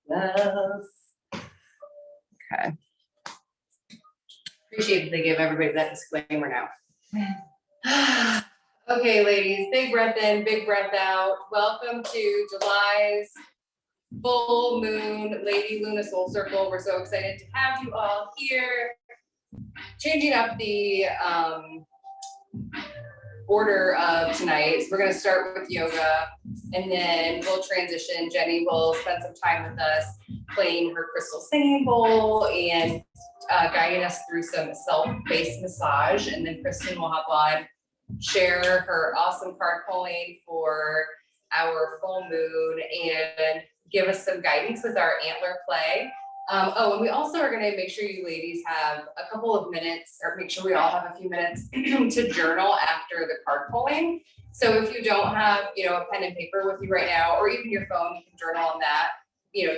Yes. Okay. Appreciate that they give everybody that disclaimer now. Okay, ladies, big breath in, big breath out. Welcome to July's full moon Lady Luna Soul Circle. We're so excited to have you all here. Changing up the order of tonight. So we're going to start with yoga, and then we'll transition. Jennie will spend some time with us playing her crystal singing bowl and guiding us through some self-based massage. And then Christen will hop on, share her awesome card pulling for our full moon, and give us some guidance with our antler play. Oh, and we also are going to make sure you ladies have a couple of minutes, or make sure we all have a few minutes to journal after the card pulling. So if you don't have, a pen and paper with you right now, or even your phone, you can journal on that.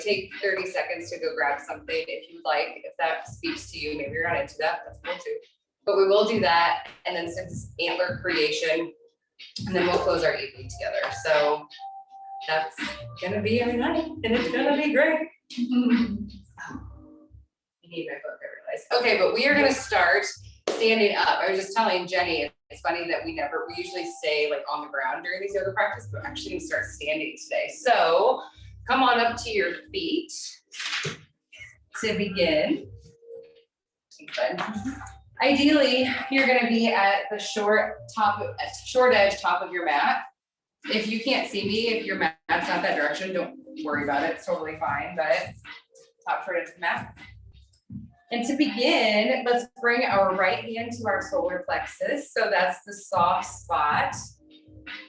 Take 30 seconds to go grab something if you would like. If that speaks to you, maybe you're not into that, that's cool too. But we will do that, and then some antler creation, and then we'll close our evening together. So that's gonna be every night, and it's gonna be great. You need my book, I realize. Okay, but we are gonna start standing up. I was just telling Jennie, it's funny that we usually stay like on the ground during these yoga practices, but we're actually gonna start standing today. So come on up to your feet to begin. Ideally, you're gonna be at the short edge top of your mat. If you can't see me, if your mat's not that direction, don't worry about it. It's totally fine, but top short edge of the mat. And to begin, let's bring our right hand to our solar plexus. So that's the soft spot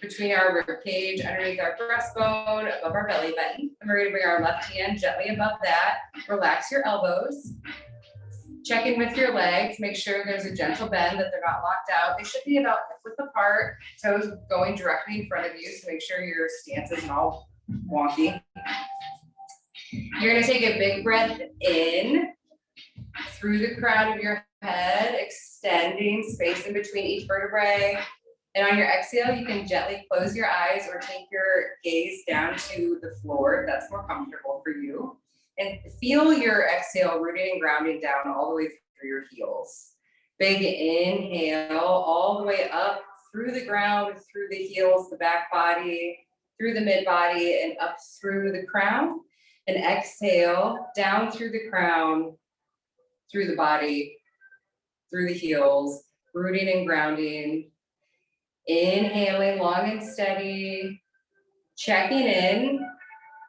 between our rib cage, underneath our breastbone, above our belly button. And we're gonna bring our left hand gently above that. Relax your elbows. Check in with your legs, make sure there's a gentle bend, that they're not locked out. They should be about hip width apart, toes going directly in front of you, so make sure your stance isn't all wonky. You're gonna take a big breath in through the crown of your head, extending space in between each vertebrae. And on your exhale, you can gently close your eyes or take your gaze down to the floor if that's more comfortable for you. And feel your exhale rooting and grounding down all the way through your heels. Big inhale all the way up through the ground, through the heels, the back body, through the mid body, and up through the crown. And exhale down through the crown, through the body, through the heels, rooting and grounding. Inhaling long and steady, checking in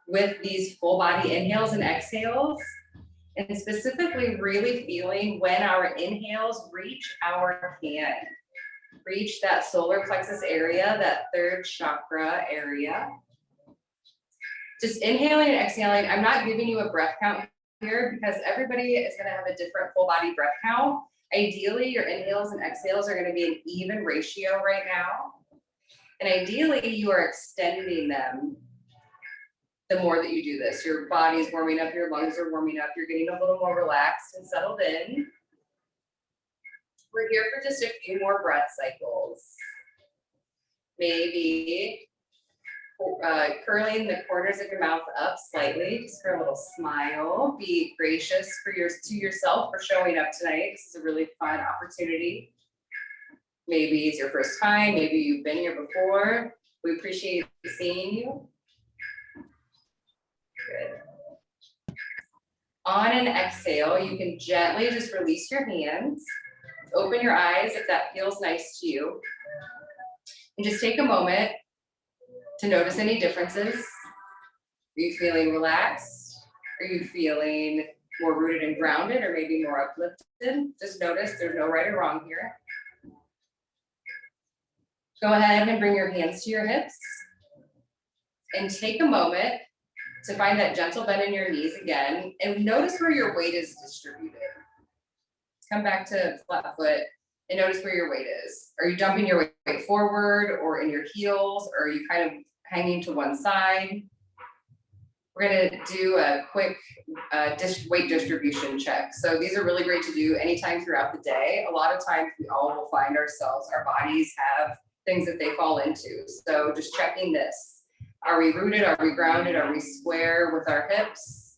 with these full body inhales and exhales, and specifically really feeling when our inhales reach our hand, reach that solar plexus area, that third chakra area. Just inhaling and exhaling. I'm not giving you a breath count here because everybody is going to have a different full body breath count. Ideally, your inhales and exhales are going to be an even ratio right now. And ideally, you are extending them the more that you do this. Your body's warming up, your lungs are warming up, you're getting a little more relaxed and settled in. We're here for just a few more breath cycles. Maybe curling the corners of your mouth up slightly, just for a little smile. Be gracious to yourself for showing up tonight. This is a really fun opportunity. Maybe it's your first time, maybe you've been here before. We appreciate seeing you. Good. On an exhale, you can gently just release your hands. Open your eyes if that feels nice to you. And just take a moment to notice any differences. Are you feeling relaxed? Are you feeling more rooted and grounded, or maybe more uplifted? Just notice there's no right or wrong here. Go ahead and bring your hands to your hips and take a moment to find that gentle bend in your knees again, and notice where your weight is distributed. Come back to flat foot and notice where your weight is. Are you dumping your weight forward or in your heels, or are you kind of hanging to one side? We're gonna do a quick weight distribution check. So these are really great to do anytime throughout the day. A lot of times we all will find ourselves, our bodies have things that they fall into. So just checking this. Are we rooted? Are we grounded? Are we square with our hips?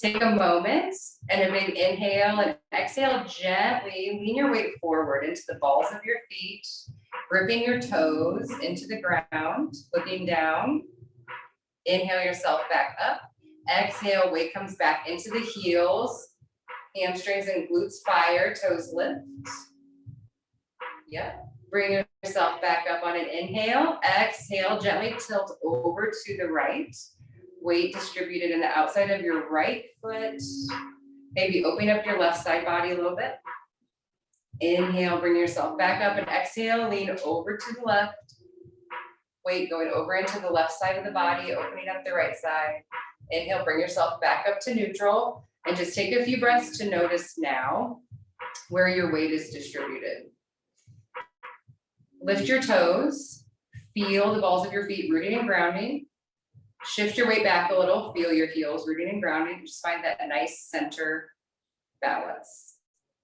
Take a moment and a big inhale and exhale gently. Lean your weight forward into the balls of your feet, gripping your toes into the ground, looking down. Inhale yourself back up. Exhale, weight comes back into the heels. Hamstrings and glutes fire, toes lift. Yep. Bring yourself back up on an inhale. Exhale, gently tilt over to the right. Weight distributed in the outside of your right foot. Maybe open up your left side body a little bit. Inhale, bring yourself back up and exhale, lean over to the left. Weight going over into the left side of the body, opening up the right side. Inhale, bring yourself back up to neutral and just take a few breaths to notice now where your weight is distributed. Lift your toes, feel the balls of your feet rooting and grounding. Shift your weight back a little, feel your heels rooting and grounding. Just find that nice center balance.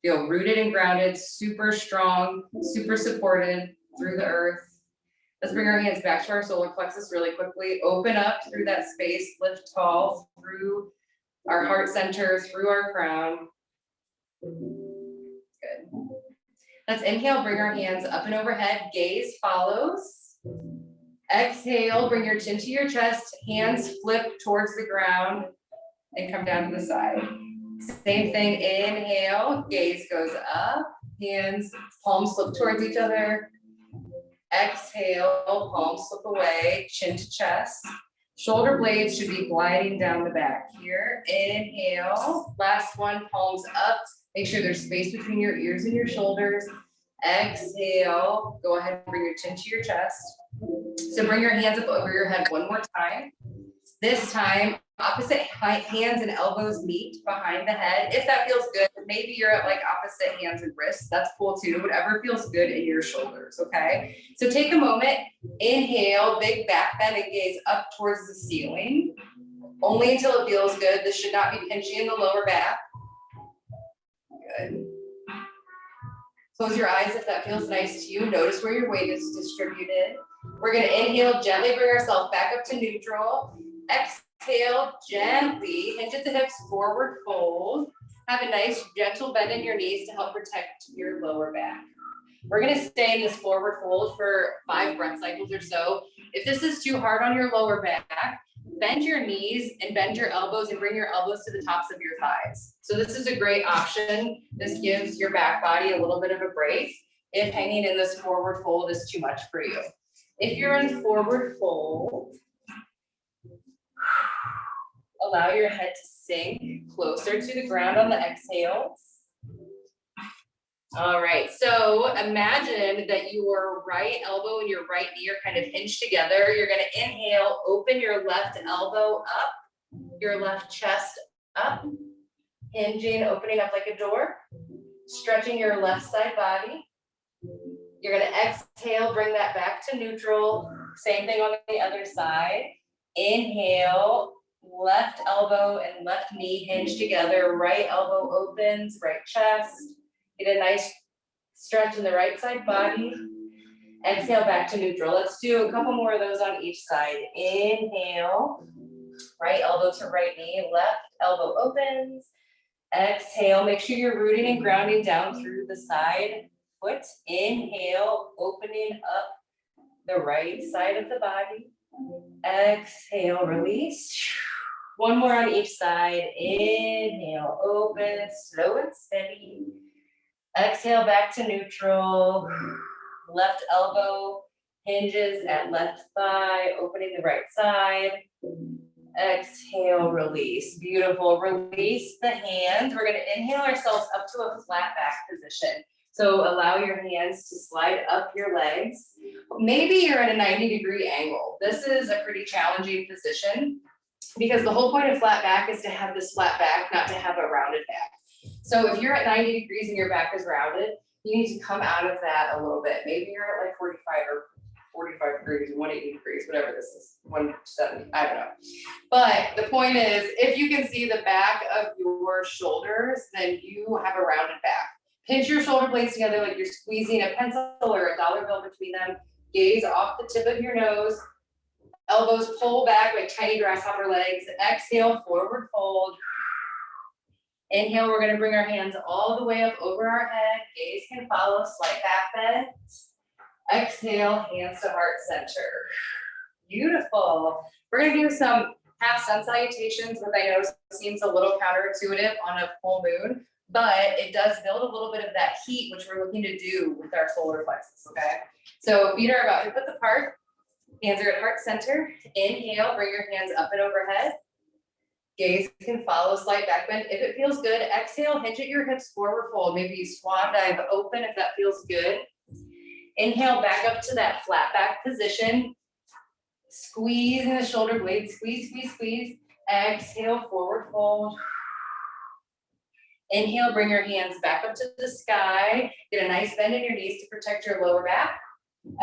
Feel rooted and grounded, super strong, super supported through the earth. Let's bring our hands back to our solar plexus really quickly. Open up through that space, lift tall through our heart center, through our crown. Good. Let's inhale, bring our hands up and overhead, gaze follows. Exhale, bring your chin to your chest, hands flip towards the ground and come down to the side. Same thing, inhale, gaze goes up, hands, palms flip towards each other. Exhale, palms slip away, chin to chest. Shoulder blades should be gliding down the back here. Inhale, last one, palms up. Make sure there's space between your ears and your shoulders. Exhale, go ahead and bring your chin to your chest. So bring your hands up over your head one more time. This time, opposite hands and elbows meet behind the head. If that feels good, maybe you're at like opposite hands and wrists. That's cool too. Whatever feels good in your shoulders, okay? So take a moment, inhale, big back bend and gaze up towards the ceiling. Only until it feels good. This should not be pinchy in the lower back. Good. Close your eyes if that feels nice to you. Notice where your weight is distributed. We're gonna inhale, gently bring ourselves back up to neutral. Exhale, gently hinge at the hips, forward fold. Have a nice gentle bend in your knees to help protect your lower back. We're gonna stay in this forward fold for 5 breath cycles or so. If this is too hard on your lower back, bend your knees and bend your elbows and bring your elbows to the tops of your thighs. So this is a great option. This gives your back body a little bit of a break if hanging in this forward fold is too much for you. If you're in forward fold, allow your head to sink closer to the ground on the exhales. All right, so imagine that your right elbow and your right knee are kind of hinged together. You're gonna inhale, open your left elbow up, your left chest up, hinging, opening up like a door, stretching your left side body. You're gonna exhale, bring that back to neutral. Same thing on the other side. Inhale, left elbow and left knee hinge together, right elbow opens, right chest. Get a nice stretch in the right side body. Exhale back to neutral. Let's do a couple more of those on each side. Inhale, right elbow to right knee, left elbow opens. Exhale, make sure you're rooting and grounding down through the side foot. Inhale, opening up the right side of the body. Exhale, release. One more on each side. Inhale, open, slow and steady. Exhale back to neutral. Left elbow hinges at left thigh, opening the right side. Exhale, release. Beautiful. Release the hands. We're going to inhale ourselves up to a flat back position. So allow your hands to slide up your legs. Maybe you're at a 90-degree angle. This is a pretty challenging position because the whole point of flat back is to have this flat back, not to have a rounded back. So if you're at 90 degrees and your back is rounded, you need to come out of that a little bit. Maybe you're at like 45 or 45 degrees, 180 degrees, whatever this is, 170, I don't know. But the point is, if you can see the back of your shoulders, then you have a rounded back. Pinch your shoulder blades together like you're squeezing a pencil or a dollar bill between them. Gaze off the tip of your nose. Elbows pull back like tiny grasshopper legs. Exhale, forward fold. Inhale, we're gonna bring our hands all the way up over our head. Gaze can follow, slight back bend. Exhale, hands to heart center. Beautiful. We're gonna do some half sun salutations, which I know seems a little counterintuitive on a full moon, but it does build a little bit of that heat, which we're looking to do with our solar plexus, okay? So feet are about hip width apart, hands are at heart center. Inhale, bring your hands up and overhead. Gaze can follow, slight back bend. If it feels good, exhale, hinge at your hips, forward fold. Maybe you swan dive open if that feels good. Inhale, back up to that flat back position. Squeeze in the shoulder blades, squeeze, squeeze, squeeze. Exhale, forward fold. Inhale, bring your hands back up to the sky. Get a nice bend in your knees to protect your lower back.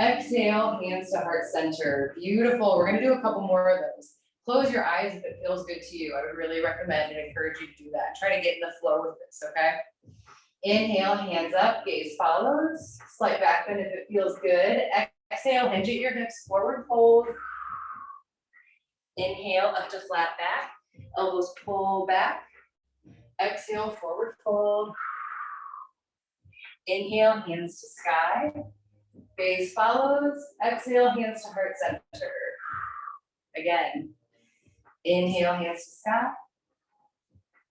Exhale, hands to heart center. Beautiful. We're gonna do a couple more of those. Close your eyes if it feels good to you. I would really recommend and encourage you to do that. Try to get in the flow with this, okay? Inhale, hands up, gaze follows. Slight back bend if it feels good. Exhale, hinge at your hips, forward fold. Inhale, up to flat back. Elbows pull back. Exhale, forward fold. Inhale, hands to sky. Gaze follows. Exhale, hands to heart center. Again. Inhale, hands to sky.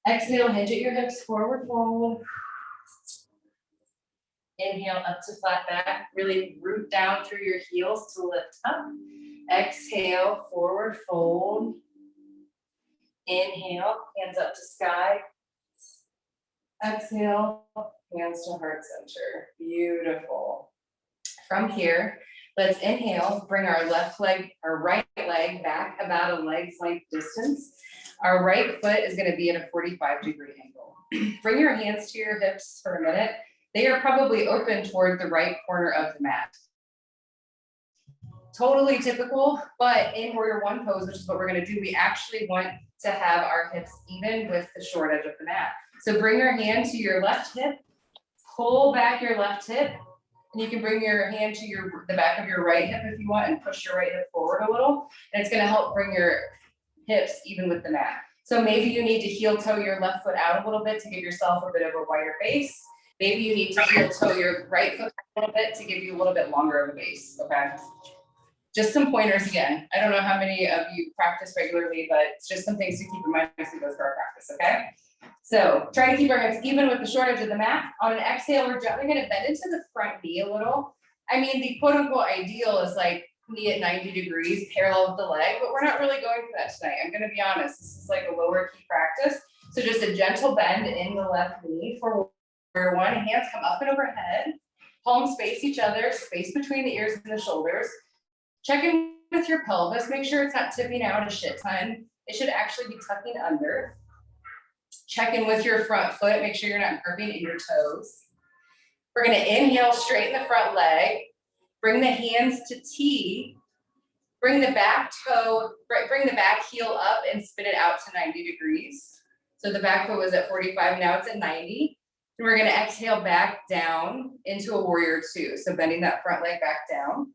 Exhale, hinge at your hips, forward fold. Inhale, up to flat back. Really root down through your heels to lift up. Exhale, forward fold. Inhale, hands up to sky. Exhale, hands to heart center. Beautiful. From here, let's inhale, bring our right leg back about a leg's length distance. Our right foot is going to be at a 45-degree angle. Bring your hands to your hips for a minute. They are probably open toward the right corner of the mat. Totally typical, but in warrior one pose, which is what we're going to do, we actually want to have our hips even with the short edge of the mat. So bring your hand to your left hip, pull back your left hip, and you can bring your hand to the back of your right hip if you want and push your right hip forward a little. And it's going to help bring your hips even with the mat. So maybe you need to heel toe your left foot out a little bit to give yourself a bit of a wider base. Maybe you need to heel toe your right foot a little bit to give you a little bit longer of a base, okay? Just some pointers again. I don't know how many of you practice regularly, but it's just some things to keep in mind as we go through our practice, okay? So try to keep our hips even with the short edge of the mat. On an exhale, we're gently gonna bend into the front knee a little. I mean, the quote unquote ideal is like knee at 90 degrees, parallel with the leg, but we're not really going for that tonight. I'm gonna be honest, this is like a lower key practice. So just a gentle bend in the left knee for warrior one. Hands come up and overhead. Palms face each other, space between the ears and the shoulders. Check in with your pelvis. Make sure it's not tipping out a shit ton. It should actually be tucking under. Check in with your front foot. Make sure you're not gripping in your toes. We're going to inhale, straighten the front leg. Bring the hands to T. Bring the back heel up and spin it out to 90 degrees. So the back foot was at 45, now it's at 90. And we're going to exhale back down into a warrior two. So bending that front leg back down.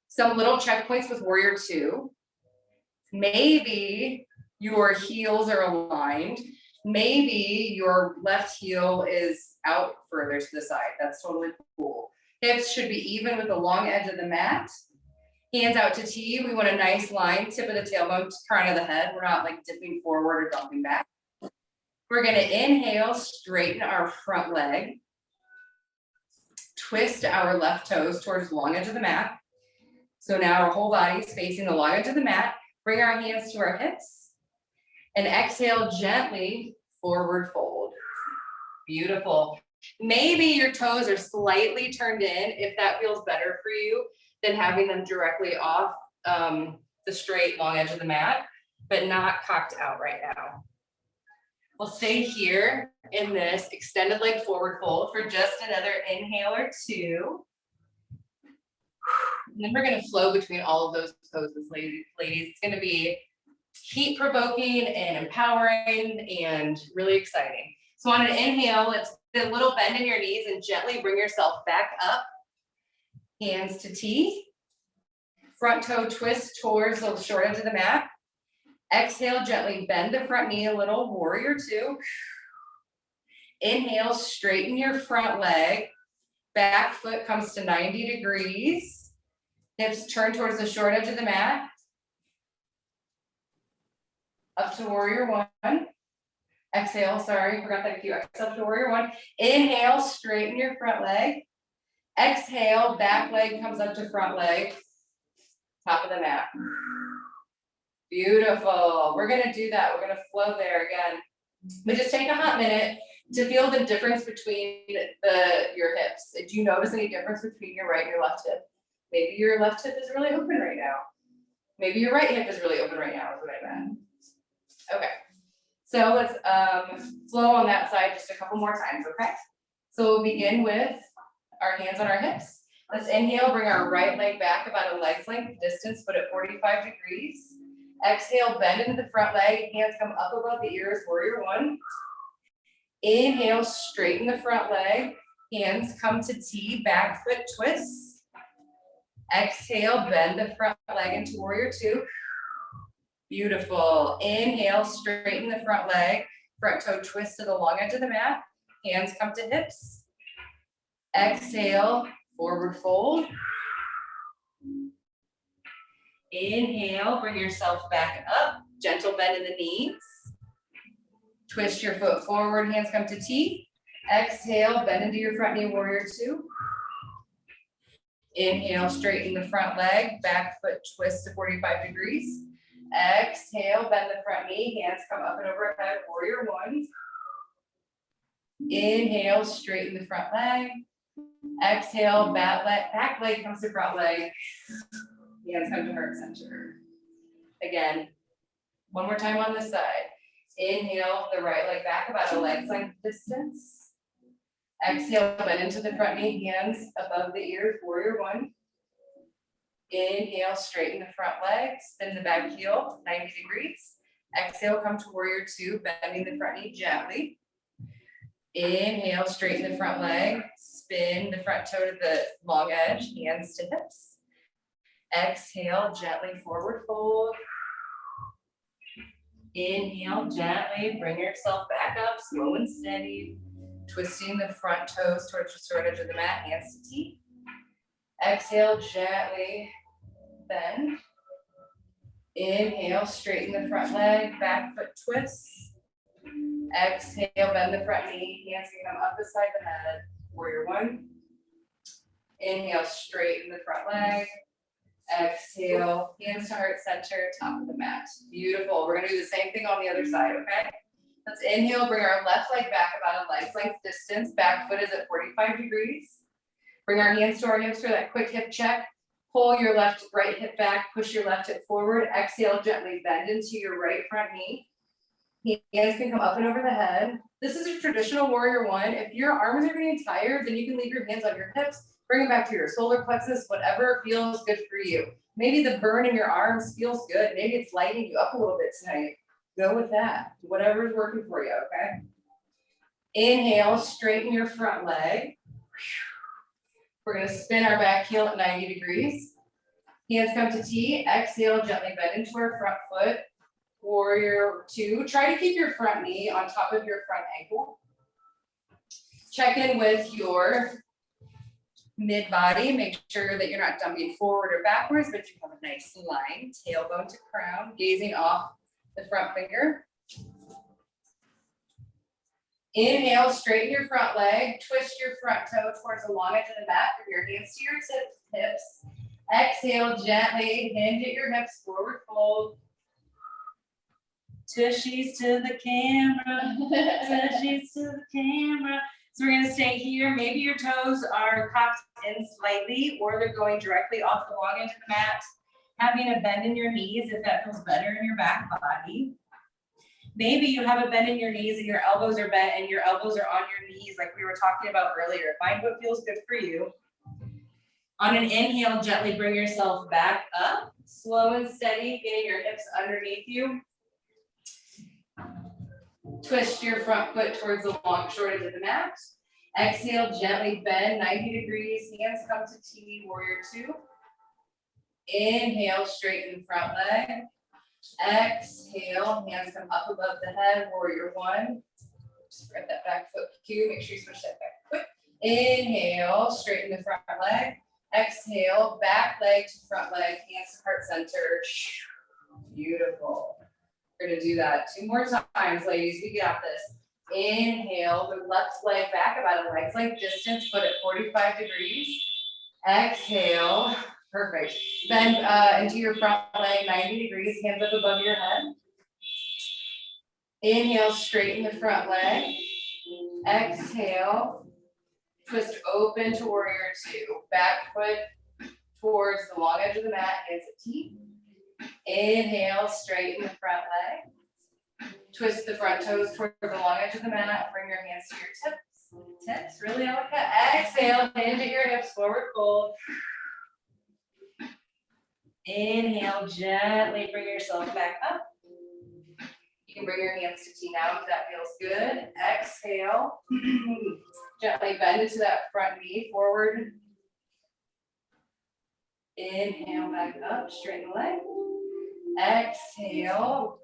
Some little checkpoints with warrior two. Maybe your heels are aligned. Maybe your left heel is out further to the side. That's totally cool. Hips should be even with the long edge of the mat. Hands out to T. We want a nice line, tip of the tailbone, crown of the head. We're not like dipping forward or dumping back. We're going to inhale, straighten our front leg. Twist our left toes towards the long edge of the mat. So now our whole body is facing the long edge of the mat. Bring our hands to our hips. And exhale gently, forward fold. Beautiful. Maybe your toes are slightly turned in if that feels better for you than having them directly off the straight long edge of the mat, but not cocked out right now. We'll stay here in this extended leg forward fold for just another inhale or two. And then we're going to flow between all of those poses, ladies. It's going to be heat provoking and empowering and really exciting. So on an inhale, let's do a little bend in your knees and gently bring yourself back up. Hands to T. Front toe twist towards the short edge of the mat. Exhale, gently bend the front knee a little, warrior two. Inhale, straighten your front leg. Back foot comes to 90 degrees. Hips turn towards the short edge of the mat. Up to warrior one. Exhale, sorry, forgot that cue. Exhale to warrior one. Inhale, straighten your front leg. Exhale, back leg comes up to front leg. Top of the mat. Beautiful. We're gonna do that. We're gonna flow there again. But just take a hot minute to feel the difference between your hips. Did you notice any difference between your right and your left hip? Maybe your left hip is really open right now. Maybe your right hip is really open right now, is what I meant. Okay. So let's flow on that side just a couple more times, okay? So we'll begin with our hands on our hips. Let's inhale, bring our right leg back about a leg's length distance, put it 45 degrees. Exhale, bend into the front leg, hands come up above the ears, warrior one. Inhale, straighten the front leg, hands come to T, back foot twist. Exhale, bend the front leg into warrior two. Beautiful. Inhale, straighten the front leg, front toe twist to the long edge of the mat, hands come to hips. Exhale, forward fold. Inhale, bring yourself back up, gentle bend in the knees. Twist your foot forward, hands come to T. Exhale, bend into your front knee, warrior two. Inhale, straighten the front leg, back foot twist to 45 degrees. Exhale, bend the front knee, hands come up and overhead, warrior one. Inhale, straighten the front leg. Exhale, back leg comes to front leg. Hands come to heart center. Again, one more time on this side. Inhale, the right leg back about a leg's length distance. Exhale, bend into the front knee, hands above the ears, warrior one. Inhale, straighten the front leg, spin the back heel 90 degrees. Exhale, come to warrior two, bending the front knee gently. Inhale, straighten the front leg, spin the front toe to the long edge, hands to hips. Exhale, gently forward fold. Inhale, gently bring yourself back up, slow and steady. Twisting the front toes towards the short edge of the mat, hands to T. Exhale, gently bend. Inhale, straighten the front leg, back foot twist. Exhale, bend the front knee, hands can come up beside the head, warrior one. Inhale, straighten the front leg. Exhale, hands to heart center, top of the mat. Beautiful. We're gonna do the same thing on the other side, okay? Let's inhale, bring our left leg back about a leg's length distance. Back foot is at 45 degrees. Bring our hands to our hips for that quick hip check. Pull your right hip back, push your left hip forward. Exhale, gently bend into your right front knee. Hands can come up and over the head. This is a traditional warrior one. If your arms are getting tired, then you can leave your hands on your hips. Bring them back to your solar plexus, whatever feels good for you. Maybe the burn in your arms feels good. Maybe it's lighting you up a little bit tonight. Go with that. Whatever is working for you, okay? Inhale, straighten your front leg. We're gonna spin our back heel at 90 degrees. Hands come to T. Exhale, gently bend into our front foot. Warrior two. Try to keep your front knee on top of your front ankle. Check in with your mid body. Make sure that you're not dumping forward or backwards, but you have a nice line, tailbone to crown, gazing off the front finger. Inhale, straighten your front leg, twist your front toe towards the long edge of the mat, bring your hands to your hips. Exhale, gently hinge at your hips, forward fold. Tushies to the camera, tushies to the camera. So we're gonna stay here. Maybe your toes are cocked in slightly, or they're going directly off the long edge of the mat. Having a bend in your knees if that feels better in your back body. Maybe you have a bend in your knees and your elbows are bent and your elbows are on your knees like we were talking about earlier. Find what feels good for you. On an inhale, gently bring yourself back up. Slow and steady, getting your hips underneath you. Twist your front foot towards the long short edge of the mat. Exhale, gently bend 90 degrees. Hands come to T, warrior two. Inhale, straighten front leg. Exhale, hands come up above the head, warrior one. Spread that back foot cue. Make sure you switch that back foot. Inhale, straighten the front leg. Exhale, back leg to front leg, hands to heart center. Beautiful. We're gonna do that 2 more times, ladies. We got this. Inhale, the left leg back about a leg's length distance, foot at 45 degrees. Exhale, perfect. Bend into your front leg 90 degrees, hands up above your head. Inhale, straighten the front leg. Exhale, twist open to warrior 2. Back foot towards the long edge of the mat, hands at T. Inhale, straighten the front leg. Twist the front toes toward the long edge of the mat. Bring your hands to your tips. Tips, really, Elika. Exhale, hinge at your hips, forward fold. Inhale, gently bring yourself back up. You can bring your hands to T now if that feels good. Exhale, gently bend into that front knee, forward. Inhale, back up, straighten the leg. Exhale,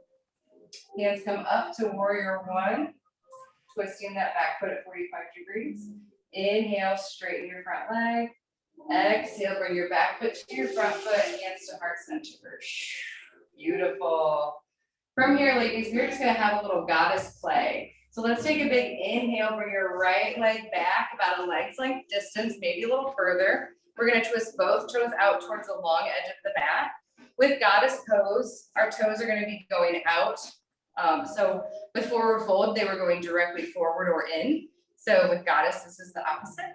hands come up to warrior 1, twisting that back foot at 45 degrees. Inhale, straighten your front leg. Exhale, bring your back foot to your front foot, hands to heart center. Beautiful. From here, ladies, we're just gonna have a little goddess play. So let's take a big inhale, bring your right leg back about a leg's length distance, maybe a little further. We're gonna twist both toes out towards the long edge of the mat. With goddess pose, our toes are gonna be going out. So with forward fold, they were going directly forward or in. So with goddess, this is the opposite.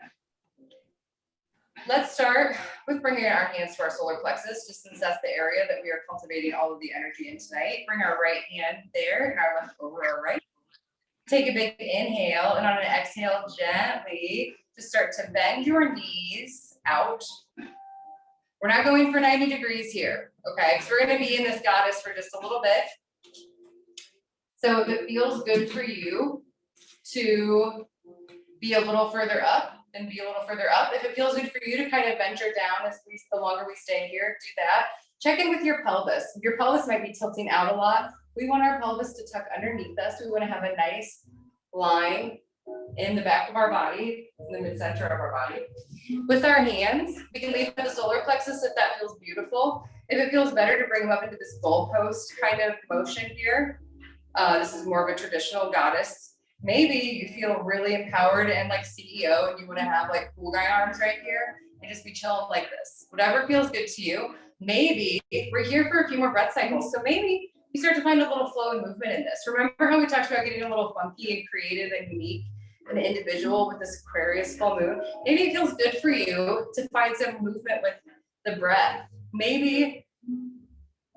Let's start with bringing our hands to our solar plexus, just since that's the area that we are cultivating all of the energy in tonight. Bring our right hand there and our left over our right. Take a big inhale, and on an exhale, gently just start to bend your knees out. We're not going for 90 degrees here, okay? So we're gonna be in this goddess for just a little bit. So if it feels good for you to be a little further up, then be a little further up. If it feels good for you to kind of venture down the longer we stay here, do that. Check in with your pelvis. Your pelvis might be tilting out a lot. We want our pelvis to tuck underneath us. We want to have a nice line in the back of our body, in the mid-center of our body. With our hands, we can leave the solar plexus if that feels beautiful. If it feels better to bring them up into this goalpost kind of motion here, this is more of a traditional goddess. Maybe you feel really empowered and like CEO and you want to have like cool guy arms right here and just be chilling like this. Whatever feels good to you. Maybe we're here for a few more breath cycles. So maybe you start to find a little flow and movement in this. Remember how we talked about getting a little funky and creative and unique and individual with this Aquarius full moon? Maybe it feels good for you to find some movement with the breath. Maybe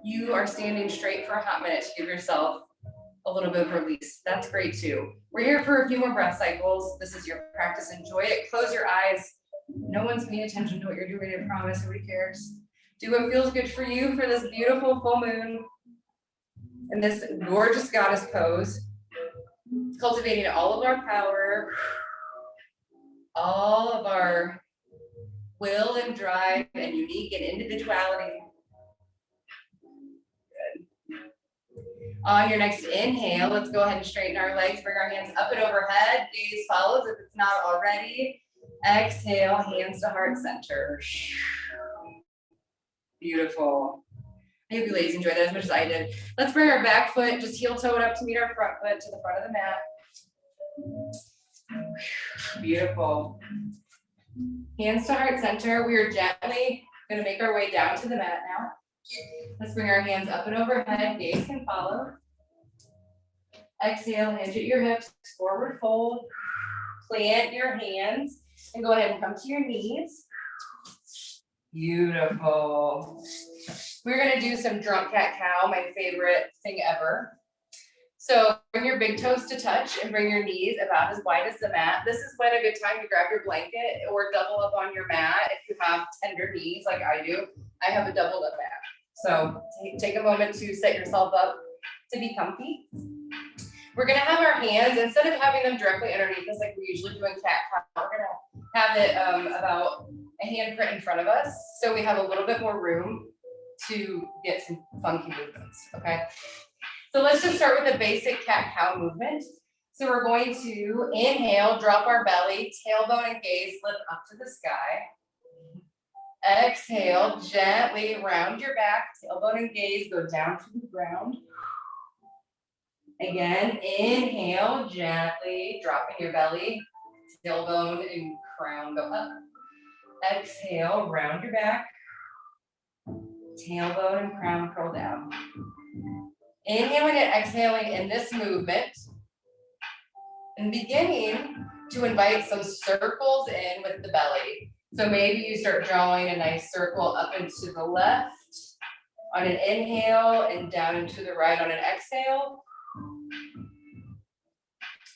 you are standing straight for a hot minute to give yourself a little bit of release. That's great too. We're here for a few more breath cycles. This is your practice. Enjoy it. Close your eyes. No one's paying attention to what you're doing, I promise. Nobody cares. Do what feels good for you for this beautiful full moon and this gorgeous goddess pose. Cultivating all of our power, all of our will and drive and unique and individuality. On your next inhale, let's go ahead and straighten our legs, bring our hands up and overhead, gaze follows if it's not already. Exhale, hands to heart center. Beautiful. I hope you ladies enjoyed that as much as I did. Let's bring our back foot, just heel toe it up to meet our front foot to the front of the mat. Beautiful. Hands to heart center. We are gently gonna make our way down to the mat now. Let's bring our hands up and overhead, gaze can follow. Exhale, hinge at your hips, forward fold. Plant your hands and go ahead and come to your knees. Beautiful. We're gonna do some drunk cat cow, my favorite thing ever. So bring your big toes to touch and bring your knees about as wide as the mat. This is when a good time to grab your blanket or double up on your mat if you have tender knees like I do. I have a doubled up mat. So take a moment to set yourself up to be comfy. We're gonna have our hands, instead of having them directly underneath us like we usually do in cat cow, we're gonna have it about a handprint in front of us. So we have a little bit more room to get some funky movements, okay? So let's just start with a basic cat cow movement. So we're going to inhale, drop our belly, tailbone and gaze, lift up to the sky. Exhale, gently round your back, tailbone and gaze, go down to the ground. Again, inhale, gently dropping your belly, tailbone and crown go up. Exhale, round your back, tailbone and crown curl down. Inhaling and exhaling in this movement, and beginning to invite some circles in with the belly. So maybe you start drawing a nice circle up and to the left on an inhale and down and to the right on an exhale.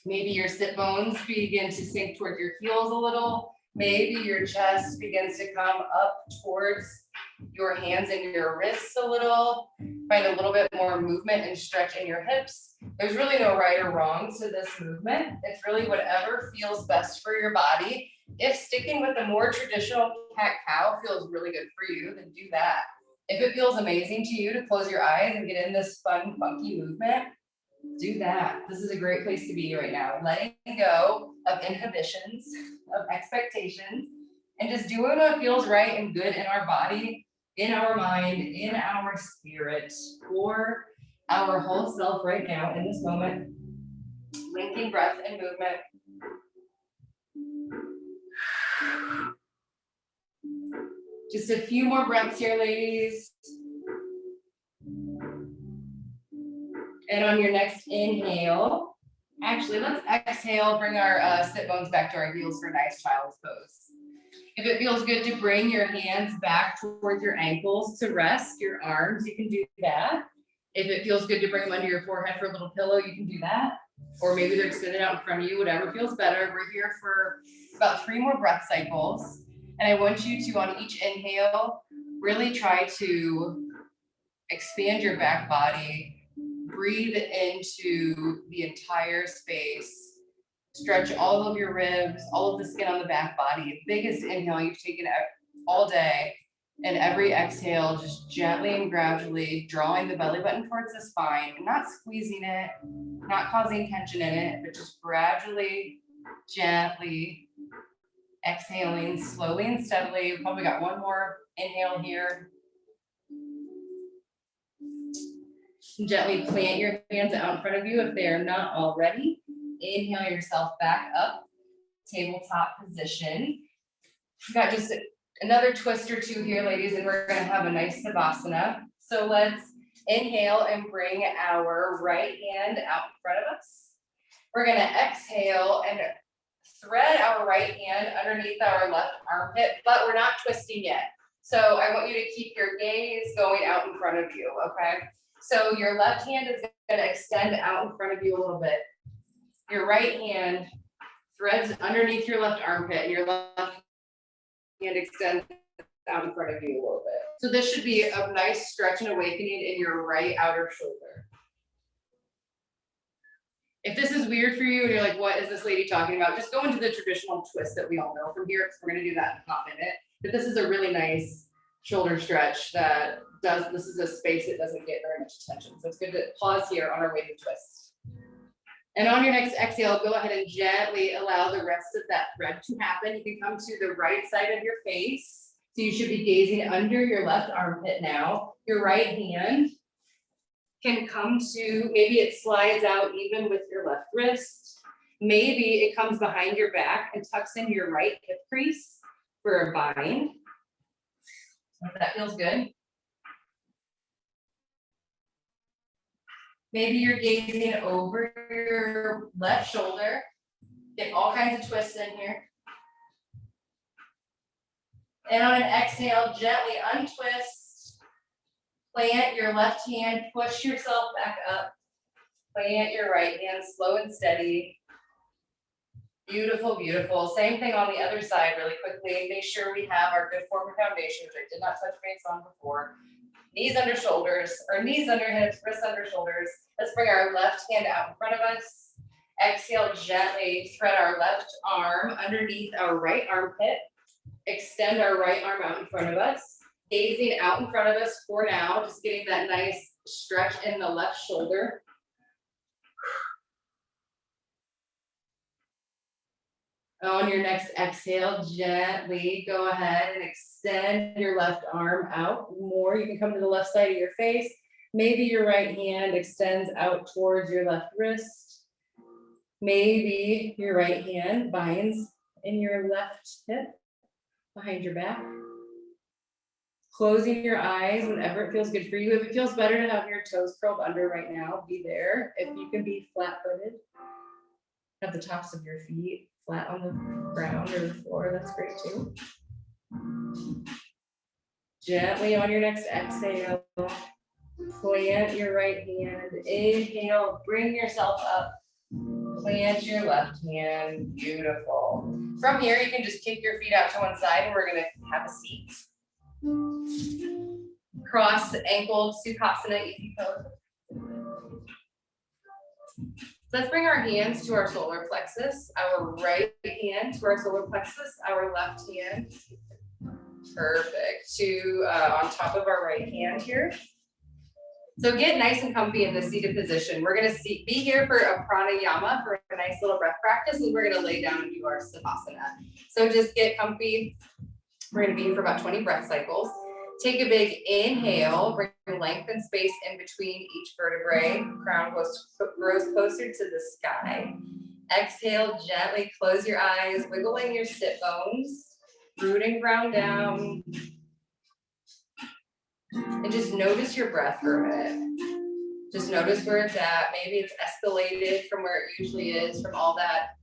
Maybe your sit bones begin to sink towards your heels a little. Maybe your chest begins to come up towards your hands and your wrists a little. Find a little bit more movement and stretch in your hips. There's really no right or wrong to this movement. It's really whatever feels best for your body. If sticking with the more traditional cat-cow feels really good for you, then do that. If it feels amazing to you to close your eyes and get in this fun, funky movement, do that. This is a great place to be right now. Letting go of inhibitions, of expectations, and just doing what feels right and good in our body, in our mind, in our spirit, for our whole self right now in this moment. Linking breath and movement. Just a few more breaths here, ladies. And on your next inhale, actually, let's exhale, bring our sit bones back to our heels for a nice child's pose. If it feels good to bring your hands back towards your ankles to rest your arms, you can do that. If it feels good to bring them under your forehead for a little pillow, you can do that. Or maybe they're extended out in front of you, whatever feels better. We're here for about 3 more breath cycles. And I want you to, on each inhale, really try to expand your back body. Breathe into the entire space. Stretch all of your ribs, all of the skin on the back body. Biggest inhale you've taken all day. And every exhale, just gently and gradually drawing the belly button towards the spine, not squeezing it, not causing tension in it, but just gradually, gently exhaling slowly and steadily. We've probably got one more inhale here. Gently plant your hands out in front of you if they are not already. Inhale yourself back up, tabletop position. We've got just another twist or two here, ladies, and we're gonna have a nice Savasana. So let's inhale and bring our right hand out in front of us. We're gonna exhale and thread our right hand underneath our left armpit, but we're not twisting yet. So I want you to keep your gaze going out in front of you, okay? So your left hand is gonna extend out in front of you a little bit. Your right hand threads underneath your left armpit, and your left hand extends out in front of you a little bit. So this should be a nice stretch and awakening in your right outer shoulder. If this is weird for you and you're like, what is this lady talking about? Just go into the traditional twist that we all know from here, because we're gonna do that in a hot minute. But this is a really nice shoulder stretch that this is a space that doesn't get very much attention. So it's good to pause here on our way to twist. And on your next exhale, go ahead and gently allow the rest of that thread to happen. You can come to the right side of your face. So you should be gazing under your left armpit now. Your right hand can come to, maybe it slides out even with your left wrist. Maybe it comes behind your back and tucks into your right hip crease for a bind. If that feels good. Maybe you're gazing over your left shoulder. Get all kinds of twists in here. And on an exhale, gently untwist. Plant your left hand, push yourself back up. Plant your right hand, slow and steady. Beautiful, beautiful. Same thing on the other side really quickly. Make sure we have our good forward foundation, which I did not touch base on before. Knees under shoulders, or knees under hips, wrists under shoulders. Let's bring our left hand out in front of us. Exhale, gently thread our left arm underneath our right armpit. Extend our right arm out in front of us. Gazing out in front of us for now, just getting that nice stretch in the left shoulder. On your next exhale, gently go ahead and extend your left arm out more. You can come to the left side of your face. Maybe your right hand extends out towards your left wrist. Maybe your right hand binds in your left hip behind your back. Closing your eyes whenever it feels good for you. If it feels better to have your toes curled under right now, be there. If you can be flat-footed, have the tops of your feet flat on the ground or the floor, that's great too. Gently on your next exhale, plant your right hand. Inhale, bring yourself up. Plant your left hand. Beautiful. From here, you can just kick your feet out to one side and we're gonna have a seat. Cross ankle Sukhasana, easy pose. Let's bring our hands to our solar plexus, our right hand to our solar plexus, our left hand. Perfect. To on top of our right hand here. So get nice and comfy in the seated position. We're gonna be here for a pranayama, for a nice little breath practice, and we're gonna lay down and do our savasana. So just get comfy. We're gonna be here for about 20 breath cycles. Take a big inhale, bring length and space in between each vertebrae. Crown grows closer to the sky. Exhale, gently close your eyes, wiggling your sit bones, root and ground down. And just notice your breath for a minute. Just notice where it's at. Maybe it's escalated from where it usually is, from all that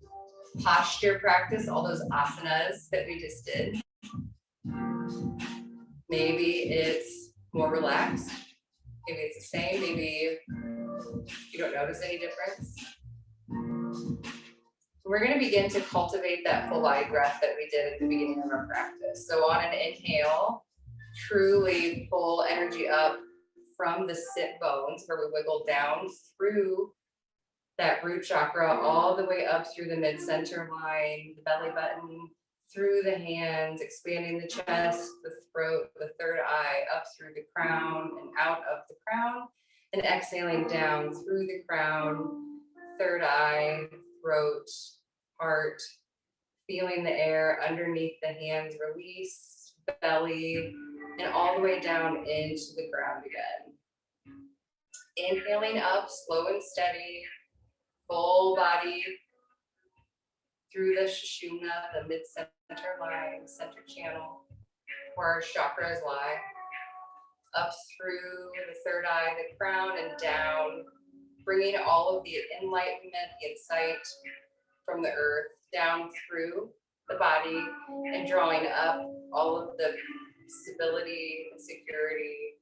posture practice, all those asanas that we just did. Maybe it's more relaxed. Maybe it's the same. Maybe you don't notice any difference. We're going to begin to cultivate that full body breath that we did at the beginning of our practice. So on an inhale, truly pull energy up from the sit bones where we wiggle down through that root chakra all the way up through the mid-center line, the belly button, through the hands, expanding the chest, the throat, the third eye, up through the crown and out of the crown, and exhaling down through the crown, third eye, throat, heart, feeling the air underneath the hands release, belly, and all the way down into the ground again. Inhaling up, slow and steady, full body through the Sushumna, the mid-center line, center channel, where our chakras lie. Up through the third eye, the crown, and down, bringing all of the enlightenment, the insight from the earth down through the body and drawing up all of the stability and security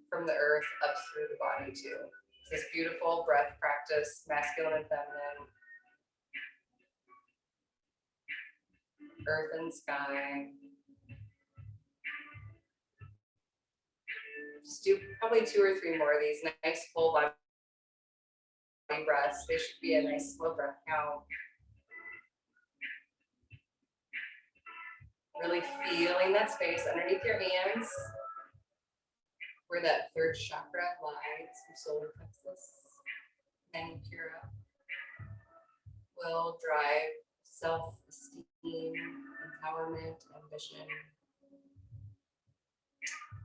from the earth up through the body too. This beautiful breath practice, masculine and feminine, earth and sky. Just do probably 2 or 3 more of these nice full body breaths. They should be a nice slow breath count. Really feeling that space underneath your hands, where that third chakra lies, your solar plexus, Manipura, will drive self-esteem, empowerment, ambition.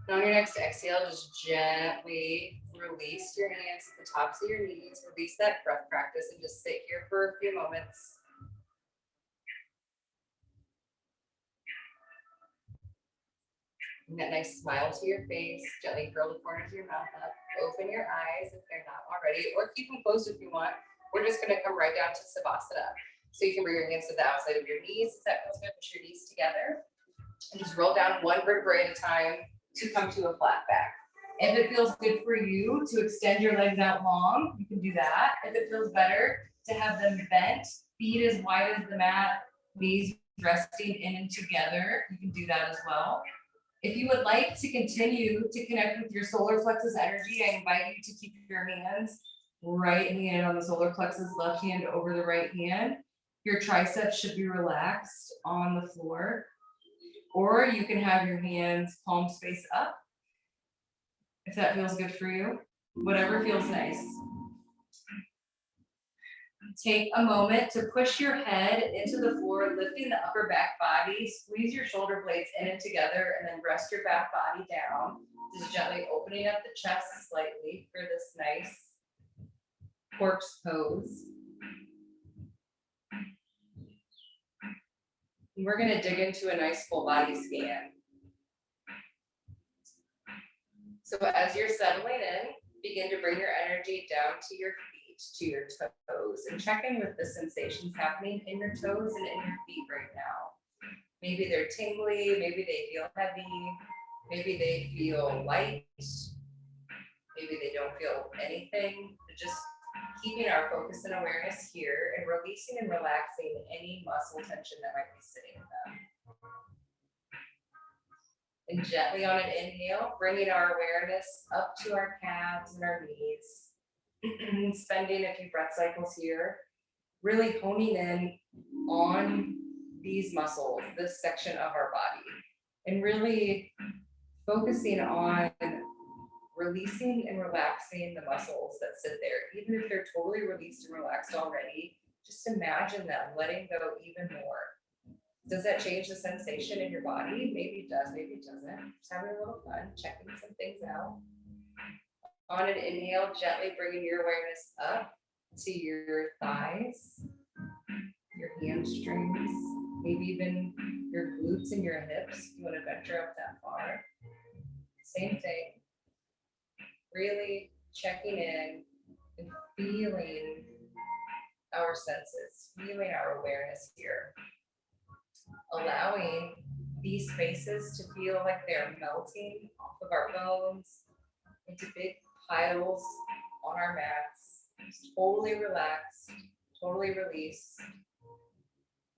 And on your next exhale, just gently release your hands to the tops of your knees, release that breath practice, and just sit here for a few moments. And that nice smile to your face, gently curl the corners of your mouth up, open your eyes if they're not already, or keep them closed if you want. We're just gonna come right down to Savasana. So you can bring your hands to the outside of your knees, if that feels good, push your knees together, and just roll down one vertebrae at a time to come to a flat back. If it feels good for you to extend your legs out long, you can do that. If it feels better to have them bent, feet as wide as the mat, knees resting in and together, you can do that as well. If you would like to continue to connect with your solar plexus energy, I invite you to keep your hands, right hand on the solar plexus, left hand over the right hand. Your triceps should be relaxed on the floor, or you can have your hands palm space up, if that feels good for you. Whatever feels nice. Take a moment to push your head into the floor, lifting the upper back body, squeeze your shoulder blades in and together, and then rest your back body down. Just gently opening up the chest slightly for this nice corpse pose. And we're gonna dig into a nice full body scan. So as you're settling in, begin to bring your energy down to your feet, to your toes, and check in with the sensations happening in your toes and in your feet right now. Maybe they're tingly, maybe they feel heavy, maybe they feel light, maybe they don't feel anything, but just keeping our focus and awareness here and releasing and relaxing any muscle tension that might be sitting in them. And gently on an inhale, bringing our awareness up to our calves and our knees. Spending a few breath cycles here, really honing in on these muscles, this section of our body, and really focusing on releasing and relaxing the muscles that sit there. Even if they're totally released and relaxed already, just imagine them letting go even more. Does that change the sensation in your body? Maybe it does, maybe it doesn't. Just having a little fun, checking some things out. On an inhale, gently bringing your awareness up to your thighs, your hamstrings, maybe even your glutes and your hips, if you want to venture up that far. Same thing. Really checking in and feeling our senses, feeling our awareness here. Allowing these spaces to feel like they're melting off of our bones into big piles on our mats. Just totally relaxed, totally released.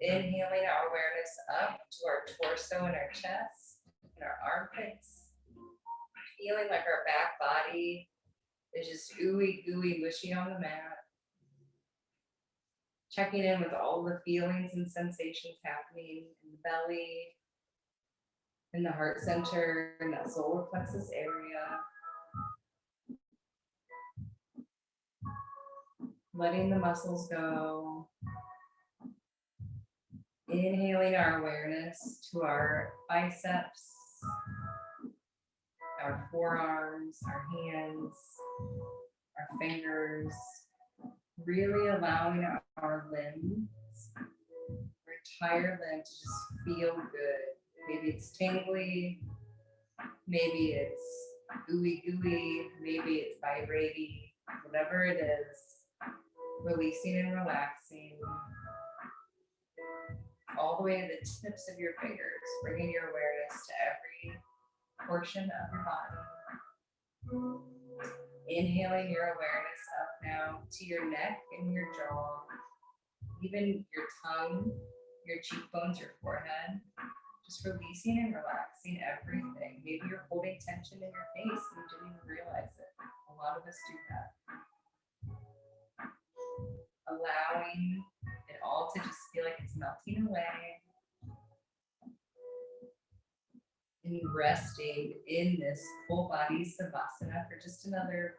Inhaling our awareness up to our torso and our chest and our armpits. Feeling like our back body is just ooey gooey mushy on the mat. Checking in with all the feelings and sensations happening in the belly, in the heart center, in that solar plexus area. Letting the muscles go. Inhaling our awareness to our biceps, our forearms, our hands, our fingers. Really allowing our limbs, our entire limb to just feel good. Maybe it's tingly, maybe it's ooey gooey, maybe it's vibrating, whatever it is, releasing and relaxing. All the way to the tips of your fingers, bringing your awareness to every portion of your body. Inhaling your awareness up now to your neck and your jaw, even your tongue, your cheekbones, your forehead. Just releasing and relaxing everything. Maybe you're holding tension in your face and you didn't even realize it. A lot of us do that. Allowing it all to just feel like it's melting away. And resting in this full body savasana for just another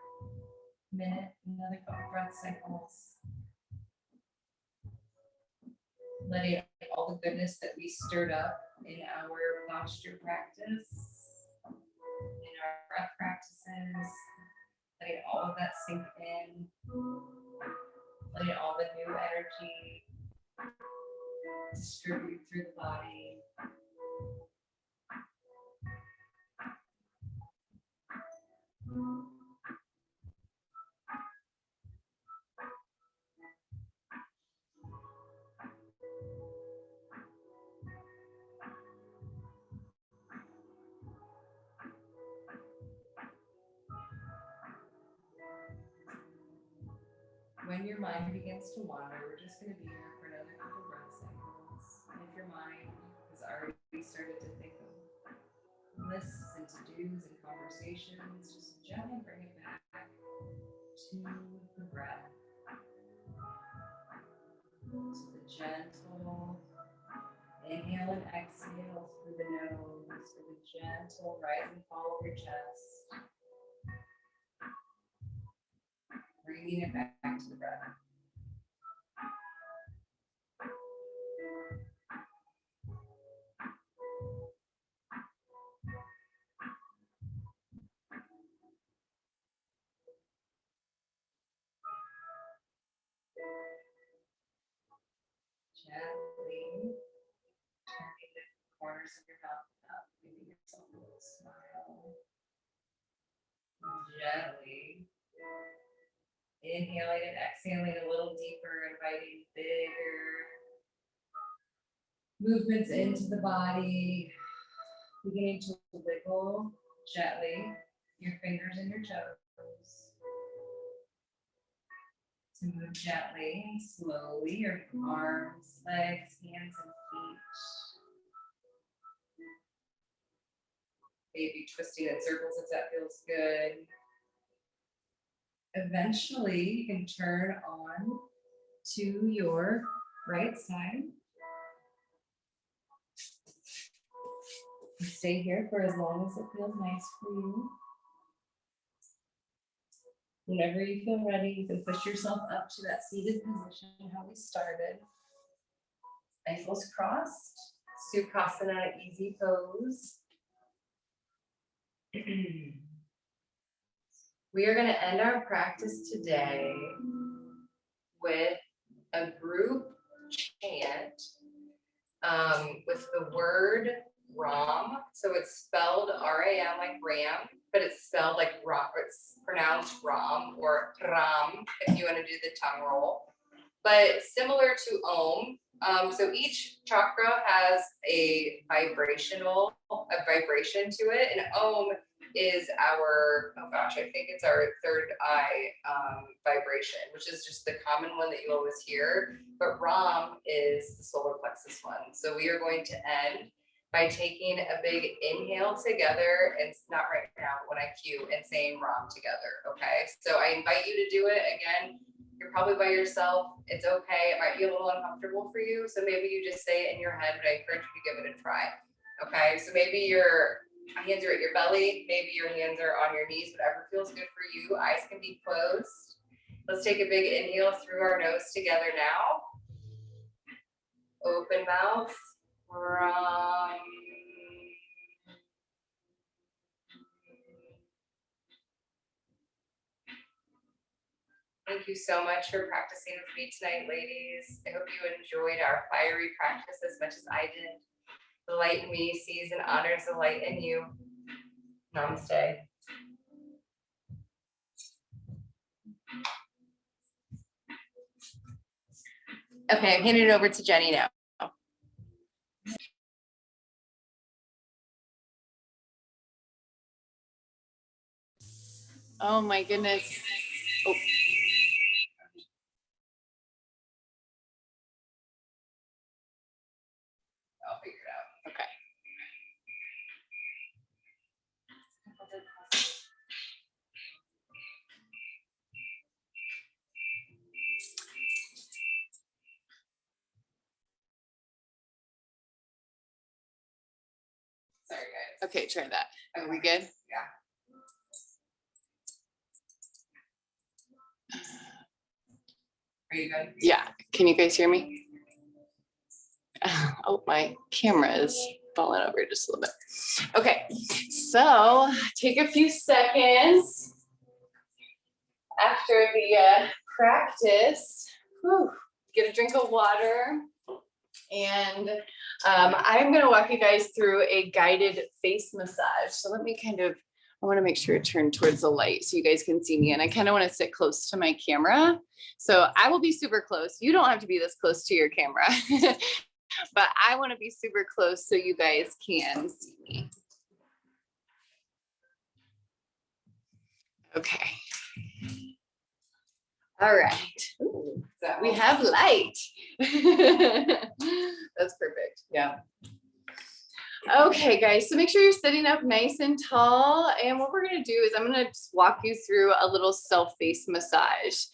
minute, another couple breath cycles. Letting all the goodness that we stirred up in our posture practice, in our breath practices, letting all of that sink in, letting all the new energy distribute through the body. When your mind begins to wander, we're just going to be here for another couple breath cycles. And if your mind has already started to think of lists and to-dos and conversations, just gently bring it back to the breath. To the gentle inhale and exhale through the nose, for the gentle rise and fall of your chest. Bringing it back to the breath. Gently turning the corners of your mouth up, giving yourself a little smile. Gently inhaling and exhaling a little deeper, inviting bigger movements into the body, beginning to wiggle gently your fingers and your toes. To move gently and slowly your arms, legs, hands, and feet. Maybe twisting in circles if that feels good. Eventually, you can turn on to your right side. And stay here for as long as it feels nice for you. Whenever you feel ready, you can push yourself up to that seated position, how we started. Ankles crossed, Sukhasana, easy pose. We are going to end our practice today with a group chant with the word Ram. So it's spelled R-A-M like Ram, but it's spelled like Ram. It's pronounced Ram or Ram if you want to do the tongue roll. But similar to Om, so each chakra has a vibration to it, and Om is our, oh gosh, I think it's our third eye vibration, which is just the common one that you always hear, but Ram is the solar plexus one. So we are going to end by taking a big inhale together, and not right now, but when I cue, and saying Ram together, okay? So I invite you to do it. Again, you're probably by yourself. It's okay. It might be a little uncomfortable for you. So maybe you just say it in your head, but I encourage you to give it a try. Okay. So maybe your hands are at your belly. Maybe your hands are on your knees, whatever feels good for you. Eyes can be closed. Let's take a big inhale through our nose together now. Open mouth. Ram. Thank you so much for practicing with me tonight, ladies. I hope you enjoyed our fiery practice as much as I did. The light in me sees and honors the light in you. Namaste. Okay, I'm handing it over to Jennie now. Oh my goodness. Oh. I'll figure it out. Okay. Sorry, guys. Okay, try that. Are we good? Yeah. Are you good? Yeah. Can you guys hear me? Oh, my camera is falling over just a little bit. Okay, so take a few seconds after the practice. Whew, get a drink of water. And I'm going to walk you guys through a guided face massage. So let me I want to make sure to turn towards the light so you guys can see me. And I kind of want to sit close to my camera. So I will be super close. You don't have to be this close to your camera, but I want to be super close so you guys can see me. Okay. All right. Ooh, we have light. That's perfect. Yeah. Okay, guys, so make sure you're sitting up nice and tall. And what we're going to do is I'm going to just walk you through a little self-face massage.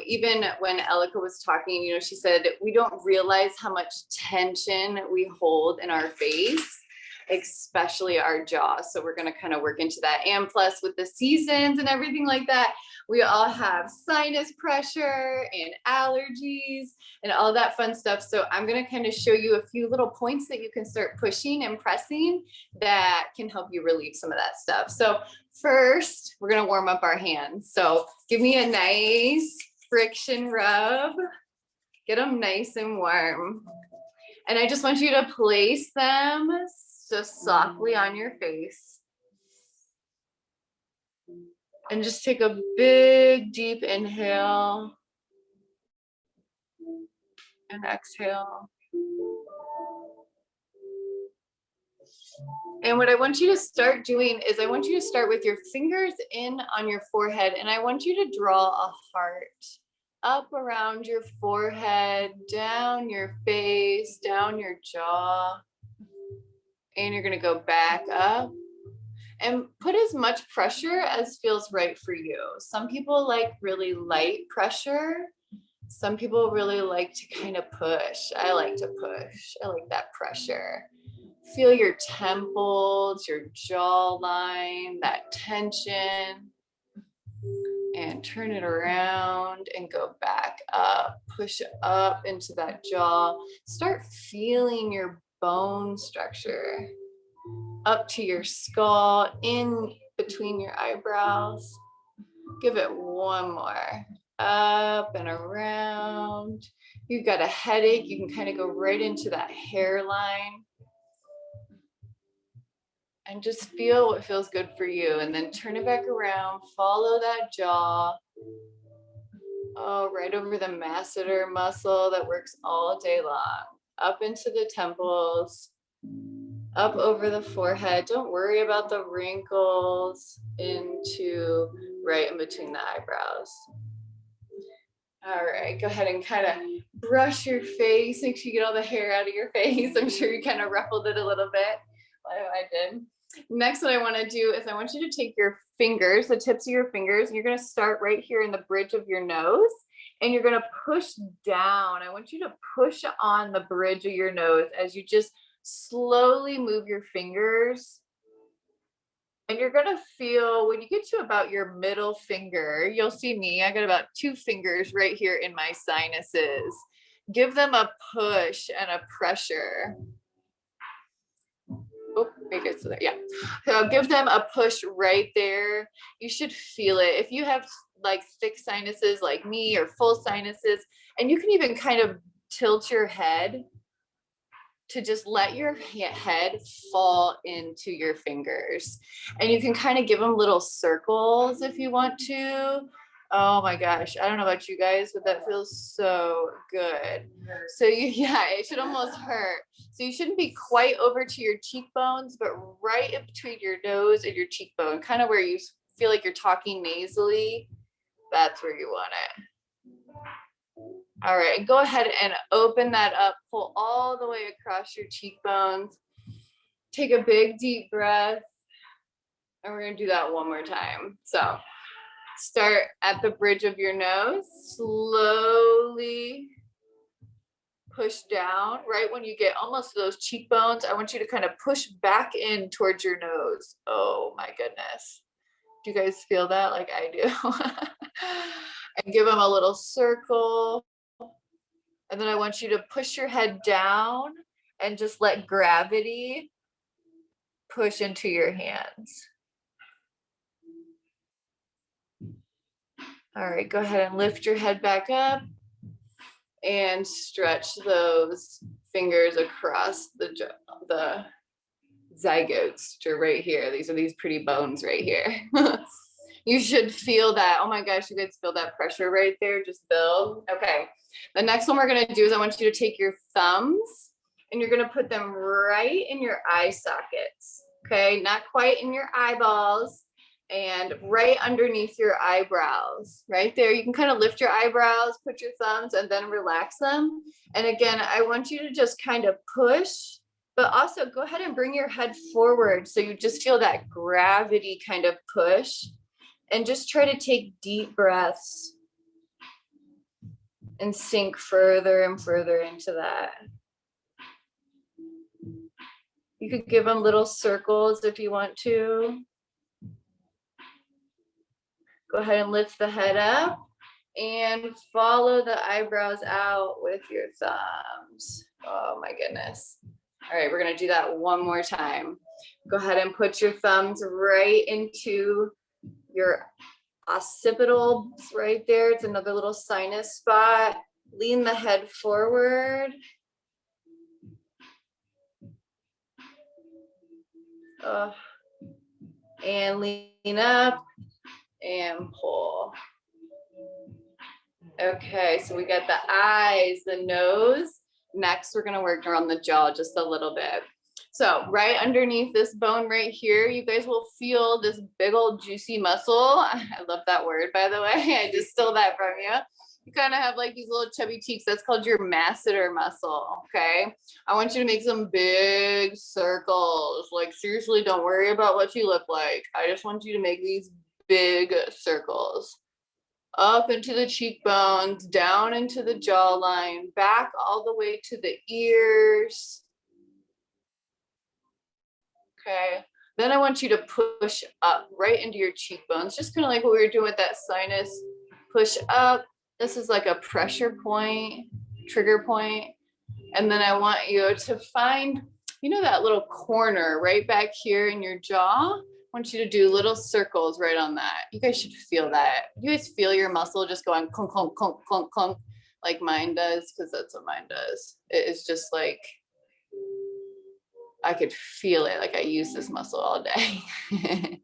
Even when Elika was talking, you know, she said, we don't realize how much tension we hold in our face, especially our jaw. So we're going to kind of work into that. And plus with the seasons and everything like that, we all have sinus pressure and allergies and all that fun stuff. So I'm going to kind of show you a few little points that you can start pushing and pressing that can help you relieve some of that stuff. So first, we're going to warm up our hands. So give me a nice friction rub. Get them nice and warm. And I just want you to place them just softly on your face. And just take a big, deep inhale and exhale. And what I want you to start doing is I want you to start with your fingers in on your forehead, and I want you to draw a heart up around your forehead, down your face, down your jaw. And you're going to go back up and put as much pressure as feels right for you. Some people like really light pressure. Some people really like to kind of push. I like to push. I like that pressure. Feel your temples, your jawline, that tension. And turn it around and go back up. Push up into that jaw. Start feeling your bone structure up to your skull, in between your eyebrows. Give it one more. Up and around. You've got a headache, you can kind of go right into that hairline. And just feel what feels good for you. And then turn it back around. Follow that jaw. Oh, right over the masseter muscle that works all day long. Up into the temples. Up over the forehead. Don't worry about the wrinkles. Into right in between the eyebrows. All right, go ahead and kind of brush your face. Make sure you get all the hair out of your face. I'm sure you kind of ruffled it a little bit. I did. Next, what I want to do is I want you to take your fingers, the tips of your fingers. You're going to start right here in the bridge of your nose, and you're going to push down. I want you to push on the bridge of your nose as you just slowly move your fingers. And you're going to feel, when you get to about your middle finger, you'll see me, I got about 2 fingers right here in my sinuses. Give them a push and a pressure. Oh, make it so that, yeah. So give them a push right there. You should feel it. If you have like thick sinuses like me or full sinuses, and you can even kind of tilt your head to just let your head fall into your fingers. And you can kind of give them little circles if you want to. Oh my gosh, I don't know about you guys, but that feels so good. So yeah, it should almost hurt. So you shouldn't be quite over to your cheekbones, but right in between your nose and your cheekbone, kind of where you feel like you're talking nasally. That's where you want it. All right, go ahead and open that up. Pull all the way across your cheekbones. Take a big deep breath. And we're gonna do that one more time. So start at the bridge of your nose, slowly push down. Right when you get almost to those cheekbones, I want you to kind of push back in towards your nose. Oh my goodness. Do you guys feel that like I do? And give them a little circle. And then I want you to push your head down and just let gravity push into your hands. All right, go ahead and lift your head back up and stretch those fingers across the zygotes to right here. These are these pretty bones right here. You should feel that. Oh my gosh, you guys feel that pressure right there just build. Okay, the next one we're gonna do is I want you to take your thumbs and you're gonna put them right in your eye sockets. Okay, not quite in your eyeballs, and right underneath your eyebrows, right there. You can kind of lift your eyebrows, put your thumbs, and then relax them. And again, I want you to just kind of push, but also go ahead and bring your head forward so you just feel that gravity kind of push. And just try to take deep breaths and sink further and further into that. You could give them little circles if you want to. Go ahead and lift the head up and follow the eyebrows out with your thumbs. Oh my goodness. All right, we're gonna do that one more time. Go ahead and put your thumbs right into your occipitals right there. It's another little sinus spot. Lean the head forward. And lean up and pull. Okay, so we got the eyes, the nose. Next, we're gonna work around the jaw just a little bit. So right underneath this bone right here, you guys will feel this big old juicy muscle. I love that word, by the way. I just stole that from you. You kind of have like these little chubby cheeks. That's called your masseter muscle, okay? I want you to make some big circles. Like seriously, don't worry about what you look like. I just want you to make these big circles. Up into the cheekbones, down into the jawline, back all the way to the ears. Okay, then I want you to push up right into your cheekbones, just kind of like what we were doing with that sinus. Push up. This is like a pressure point, trigger point. And then I want you to find, you know, that little corner right back here in your jaw. I want you to do little circles right on that. You guys should feel that. You guys feel your muscle just going clunk, clunk, clunk, clunk, clunk, like mine does, because that's what mine does. It is just like, I could feel it, like I use this muscle all day.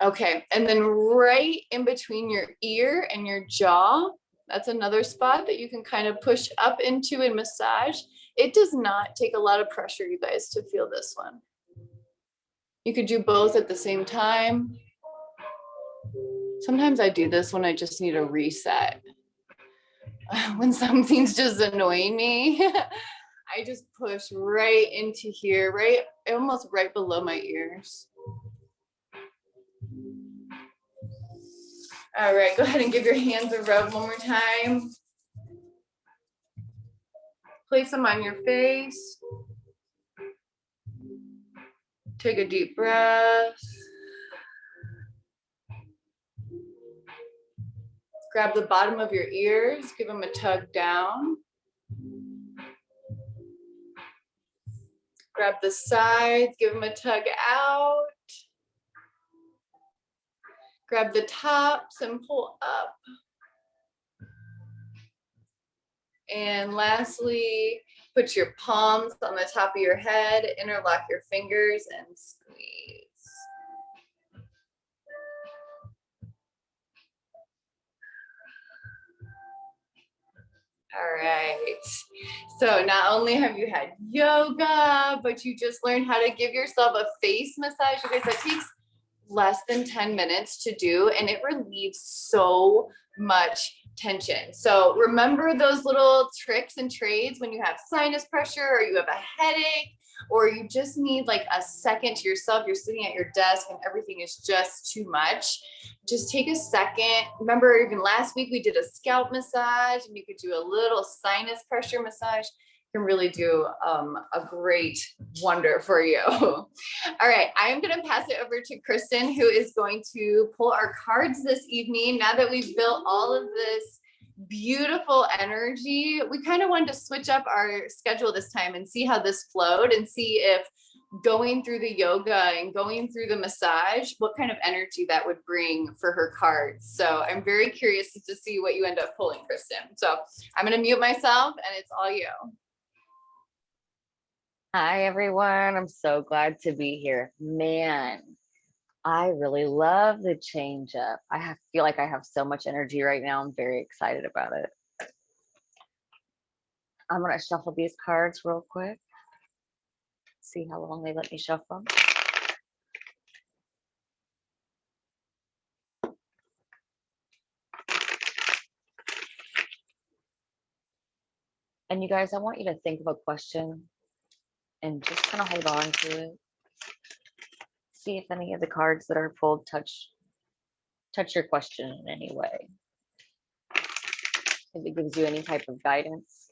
Okay, and then right in between your ear and your jaw, that's another spot that you can kind of push up into and massage. It does not take a lot of pressure, you guys, to feel this one. You could do both at the same time. Sometimes I do this when I just need a reset. When something's just annoying me, I just push right into here, right, almost right below my ears. All right, go ahead and give your hands a rub one more time. Place them on your face. Take a deep breath. Grab the bottom of your ears, give them a tug down. Grab the sides, give them a tug out. Grab the tops and pull up. And lastly, put your palms on the top of your head, interlock your fingers and squeeze. All right. So not only have you had yoga, but you just learned how to give yourself a face massage. You guys, that takes less than 10 minutes to do, and it relieves so much tension. So remember those little tricks and trades when you have sinus pressure or you have a headache or you just need like a second to yourself. You're sitting at your desk and everything is just too much. Just take a second. Remember, even last week we did a scalp massage, and you could do a little sinus pressure massage. Can really do a great wonder for you. All right, I'm gonna pass it over to Christen, who is going to pull our cards this evening. Now that we've built all of this beautiful energy, we kind of wanted to switch up our schedule this time and see how this flowed and see if going through the yoga and going through the massage, what kind of energy that would bring for her cards. So I'm very curious to see what you end up pulling, Christen. So I'm gonna mute myself and it's all you. Hi, everyone. I'm so glad to be here. Man, I really love the change up. Feel like I have so much energy right now. I'm very excited about it. I'm going to shuffle these cards real quick. See how long they let me shuffle them. And you guys, I want you to think of a question and just kind of hold on to it. See if any of the cards that are pulled touch your question in any way. If it gives you any type of guidance.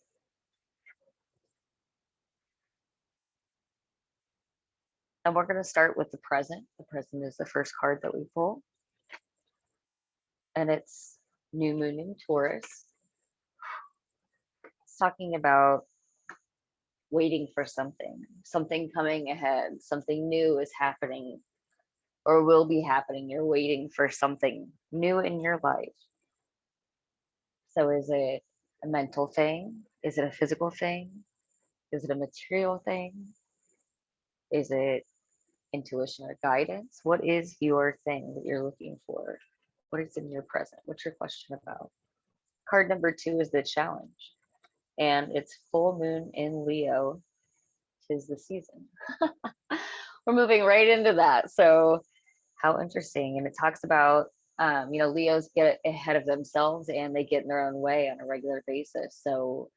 And we're going to start with the present. The present is the first card that we pull. And it's new moon in Taurus. It's talking about waiting for something coming ahead, something new is happening or will be happening. You're waiting for something new in your life. So is it a mental thing? Is it a physical thing? Is it a material thing? Is it intuition or guidance? What is your thing that you're looking for? What is in your present? What's your question about? Card number 2 is the challenge, and it's full moon in Leo. 'Tis the season. We're moving right into that. So, how interesting. And it talks about, Leos get ahead of themselves and they get in their own way on a regular basis. So,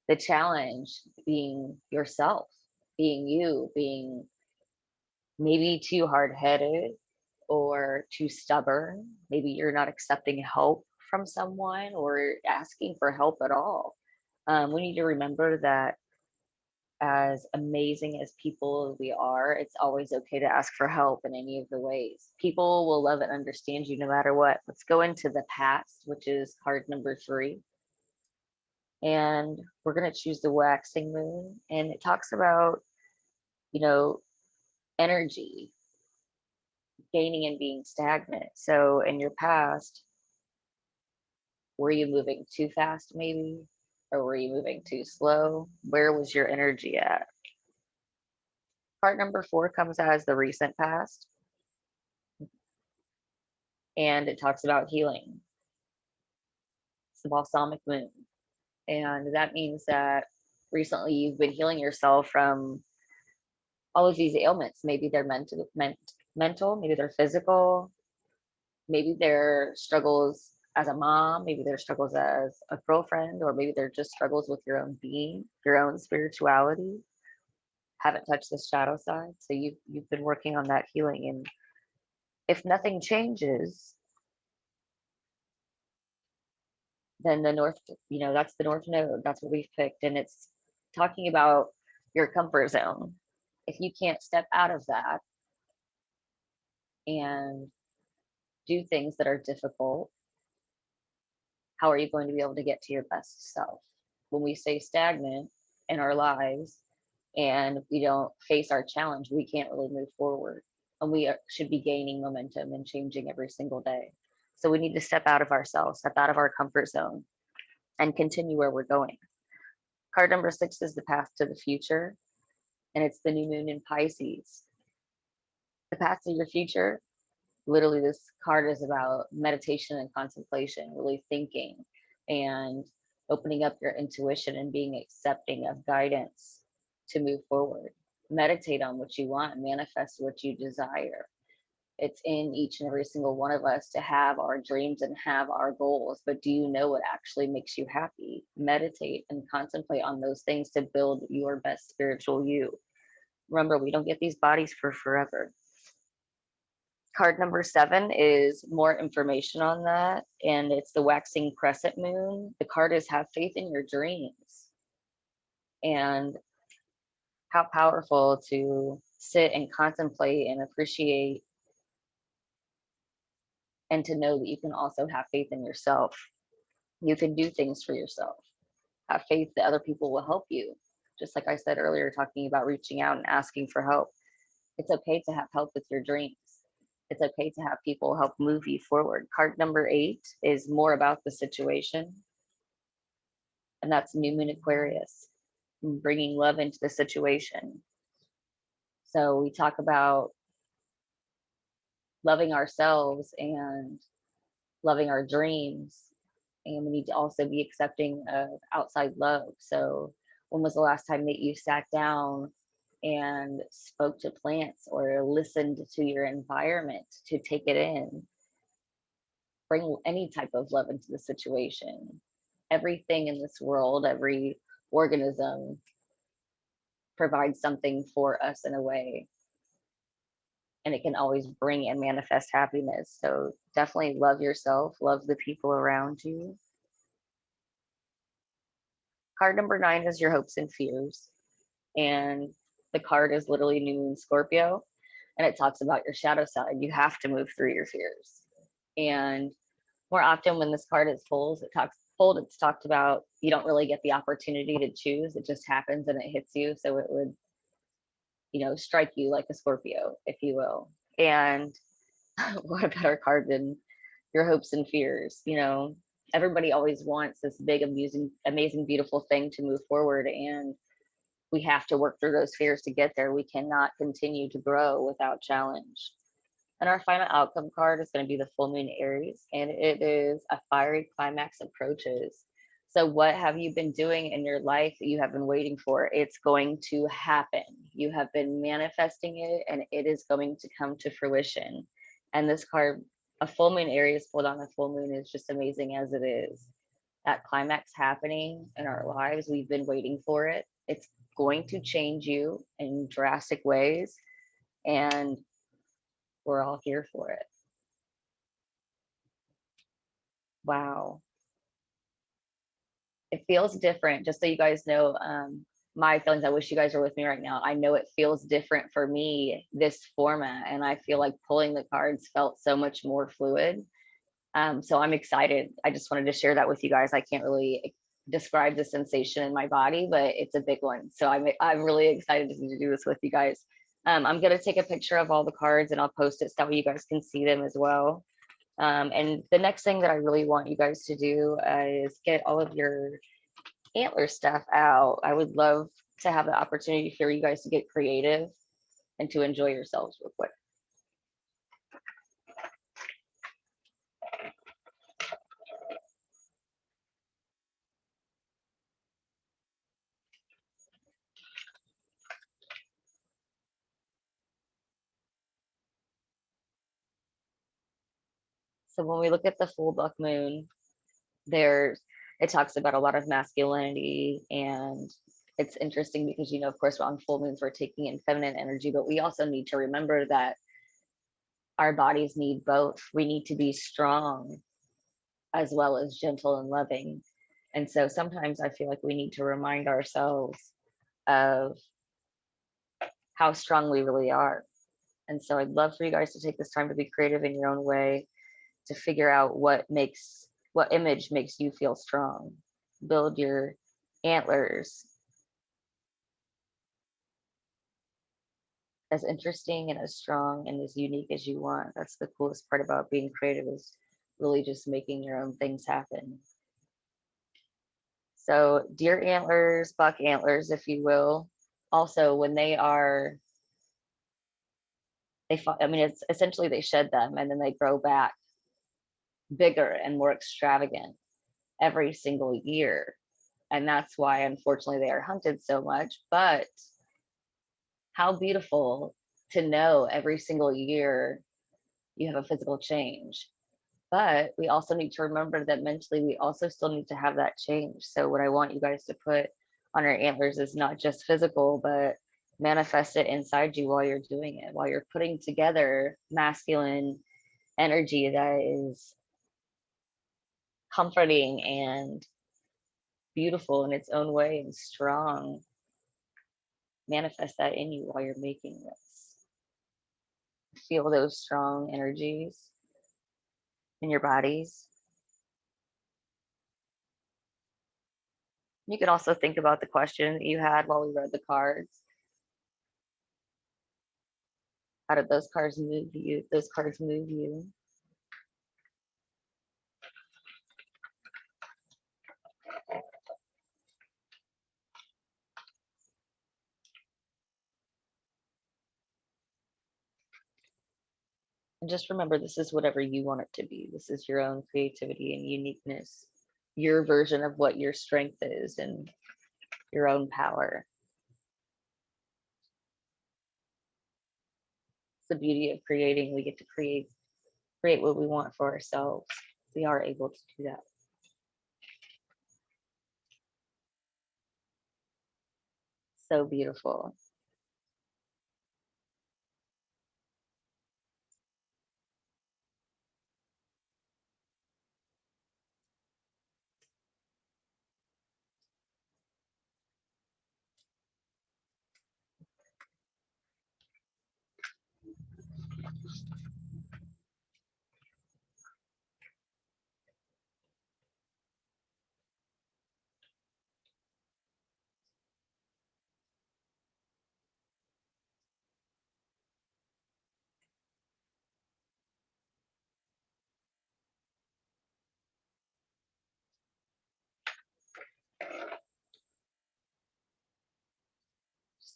the challenge being yourself, being you, being maybe too hard-headed or too stubborn. Maybe you're not accepting help from someone or asking for help at all. We need to remember that as amazing as people we are, it's always okay to ask for help in any of the ways. People will love and understand you no matter what. Let's go into the past, which is card number 3. And we're going to choose the waxing moon. And it talks about, you know, energy gaining and being stagnant. So in your past, were you moving too fast maybe? Or were you moving too slow? Where was your energy at? Part number 4 comes as the recent past. And it talks about healing. It's the balsamic moon. And that means that recently you've been healing yourself from all of these ailments. Maybe they're mental, maybe they're physical, maybe they're struggles as a mom, maybe they're struggles as a girlfriend, or maybe they're just struggles with your own being, your own spirituality. Haven't touched the shadow side. So you've been working on that healing. And if nothing changes, then the north, that's the north node. That's what we've picked. And it's talking about your comfort zone. If you can't step out of that and do things that are difficult, how are you going to be able to get to your best self? When we stay stagnant in our lives and we don't face our challenge, we can't really move forward. And we should be gaining momentum and changing every single day. So we need to step out of ourselves, step out of our comfort zone, and continue where we're going. Card number 6 is the path to the future, and it's the new moon in Pisces. The path to your future, literally, this card is about meditation and contemplation, really thinking and opening up your intuition and being accepting of guidance to move forward. Meditate on what you want, manifest what you desire. It's in each and every single one of us to have our dreams and have our goals, but do you know what actually makes you happy? Meditate and contemplate on those things to build your best spiritual you. Remember, we don't get these bodies for forever. Card number 7 is more information on that, and it's the waxing crescent moon. The card is have faith in your dreams. And how powerful to sit and contemplate and appreciate, and to know that you can also have faith in yourself. You can do things for yourself. Have faith that other people will help you. Just like I said earlier, talking about reaching out and asking for help. It's okay to have help with your dreams. It's okay to have people help move you forward. Card number 8 is more about the situation. And that's New Moon Aquarius, bringing love into the situation. So we talk about loving ourselves and loving our dreams. And we need to also be accepting of outside love. So when was the last time that you sat down and spoke to plants or listened to your environment to take it in? Bring any type of love into the situation. Everything in this world, every organism provides something for us in a way. And it can always bring and manifest happiness. So definitely love yourself, love the people around you. Card number 9 is your hopes and fears. And the card is literally New Moon Scorpio. And it talks about your shadow side. You have to move through your fears. And more often when this card is pulled, it's talked about you don't really get the opportunity to choose. It just happens and it hits you. So it would, strike you like a Scorpio, if you will. And what a better card than your hopes and fears? everybody always wants this big, amazing, beautiful thing to move forward. And we have to work through those fears to get there. We cannot continue to grow without challenge. And our final outcome card is going to be the full moon Aries, and it is a fiery climax approaches. So, what have you been doing in your life that you have been waiting for? It's going to happen. You have been manifesting it, and it is going to come to fruition. And this card, a full moon Aries pulled on a full moon, is just amazing as it is. That climax happening in our lives, we've been waiting for it. It's going to change you in drastic ways. And we're all here for it. Wow. It feels different, just so you guys know, my feelings. I wish you guys were with me right now. I know it feels different for me, this format, and I feel like pulling the cards felt so much more fluid. So I'm excited. I just wanted to share that with you guys. I can't really describe the sensation in my body, but it's a big one. So I'm really excited to do this with you guys. I'm gonna take a picture of all the cards and I'll post it so that way you guys can see them as well. And the next thing that I really want you guys to do is get all of your antler stuff out. I would love to have the opportunity for you guys to get creative and to enjoy yourselves real quick. So when we look at the full buck moon, it talks about a lot of masculinity, and it's interesting because, you know, of course, on full moons we're taking in feminine energy, but we also need to remember that our bodies need both. We need to be strong as well as gentle and loving. And so sometimes I feel like we need to remind ourselves of how strong we really are. And so I'd love for you guys to take this time to be creative in your own way, to figure out what image makes you feel strong. Build your antlers as interesting and as strong and as unique as you want. That's the coolest part about being creative, is really just making your own things happen. So deer antlers, buck antlers, if you will. Also, when it's essentially they shed them and then they grow back bigger and more extravagant every single year. And that's why, unfortunately, they are hunted so much. But how beautiful to know every single year you have a physical change. But we also need to remember that mentally, we also still need to have that change. So, what I want you guys to put on your antlers is not just physical, but manifest it inside you while you're doing it, while you're putting together masculine energy that is comforting and beautiful in its own way and strong. Manifest that in you while you're making this. Feel those strong energies in your bodies. You could also think about the question that you had while we read the cards. How did those cards move you? Those cards move you. And just remember, this is whatever you want it to be. This is your own creativity and uniqueness, your version of what your strength is and your own power. It's the beauty of creating. We get to create what we want for ourselves. We are able to do that. So beautiful.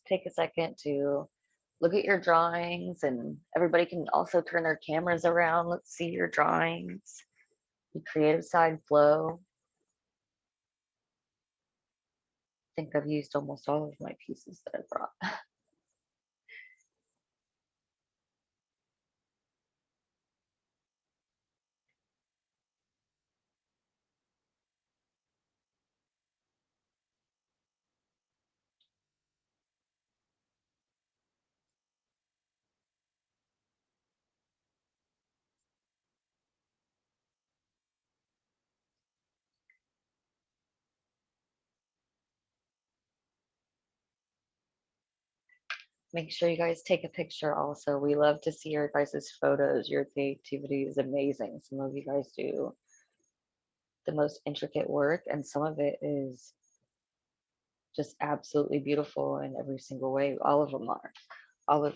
take a second to look at your drawings, and everybody can also turn their cameras around. Let's see your drawings. The creative side flow. I think I've used almost all of my pieces that I brought. Make sure you guys take a picture also. We love to see your guys' photos. Your creativity is amazing. Some of you guys do the most intricate work, and some of it is just absolutely beautiful in every single way. All of them are. All of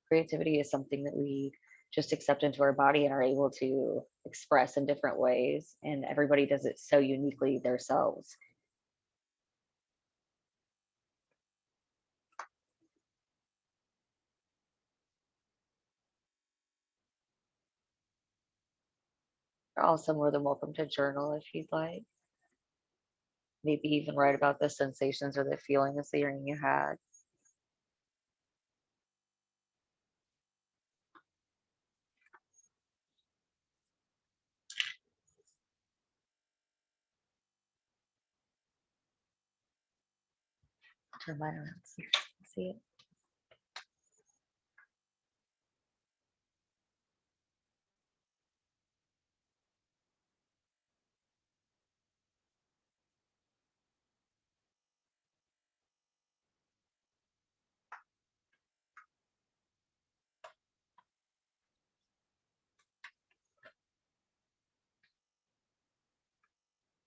creativity is something that we just accept into our body and are able to express in different ways. And everybody does it so uniquely themselves. You're also more than welcome to journal if you'd like. Maybe even write about the sensations or the feelings that you had. Turn mine around. See it.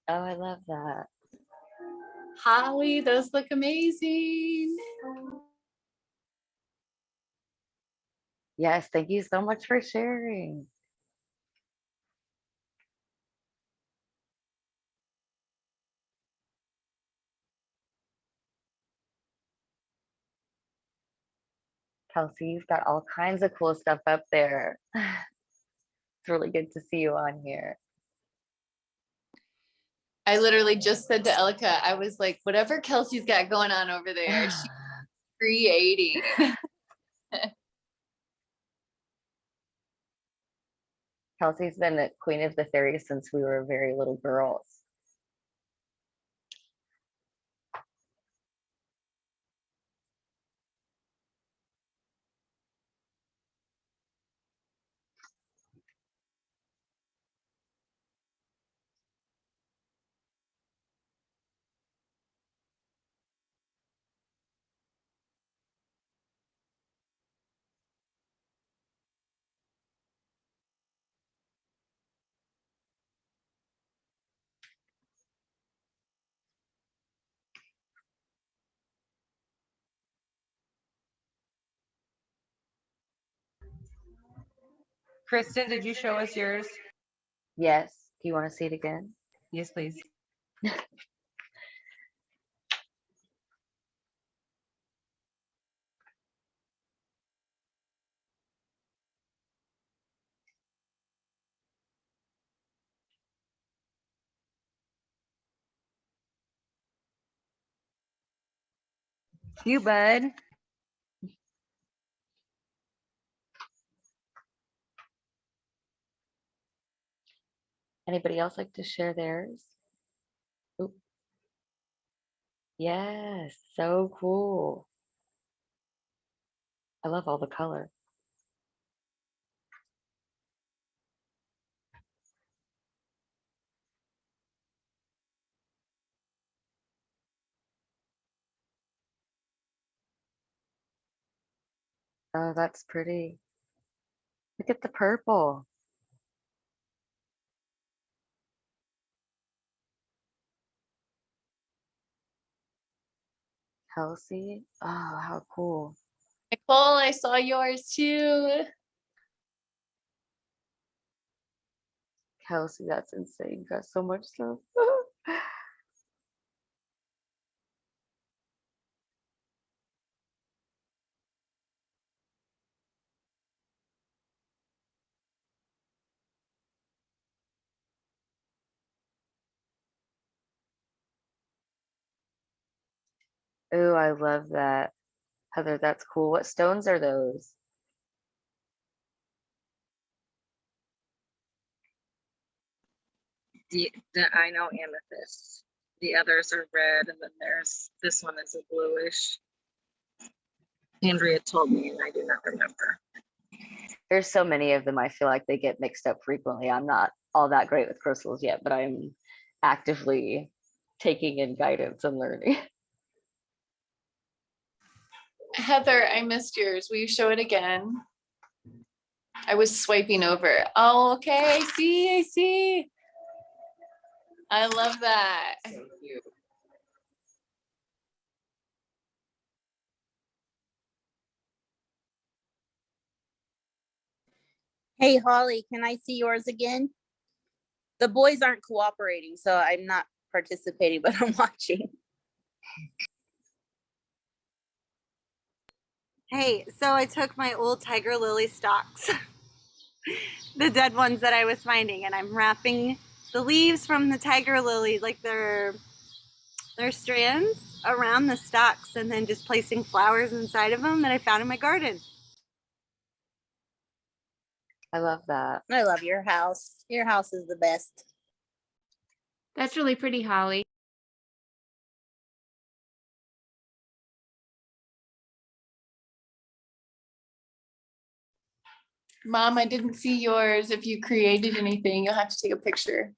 Oh, I love that. Holly, those look amazing. Yes, thank you so much for sharing. Kelsey, you've got all kinds of cool stuff up there. It's really good to see you on here. I literally just said to Elika, I was like, whatever Kelsey's got going on over there, she's creating. Kelsey's been the queen of the fairies since we were very little girls. Kristen, did you show us yours? Yes. Do you want to see it again? Yes, please. You, bud. Anybody else like to share theirs? Oop. Yes, so cool. I love all the color. Oh, that's pretty. Look at the purple. Kelsey. Oh, how cool. Nicole, I saw yours too. Kelsey, that's insane. Got so much stuff. Ooh, I love that. Heather, that's cool. What stones are those? The I know amethyst. The others are red, and then there's this one is a bluish. Andrea told me, and I do not remember. There's so many of them. I feel like they get mixed up frequently. I'm not all that great with crystals yet, but I'm actively taking in guidance and learning. Heather, I missed yours. Will you show it again? I was swiping over. Oh, okay. I see. I see. I love that. So cute. Hey, Holly, can I see yours again? The boys aren't cooperating, so I'm not participating, but I'm watching. Hey, so I took my old tiger lily stalks, the dead ones that I was finding, and I'm wrapping the leaves from the tiger lily, like their strands, around the stalks, and then just placing flowers inside of them that I found in my garden. I love that. I love your house. Your house is the best. That's really pretty, Holly. Mom, I didn't see yours. If you created anything, you'll have to take a picture.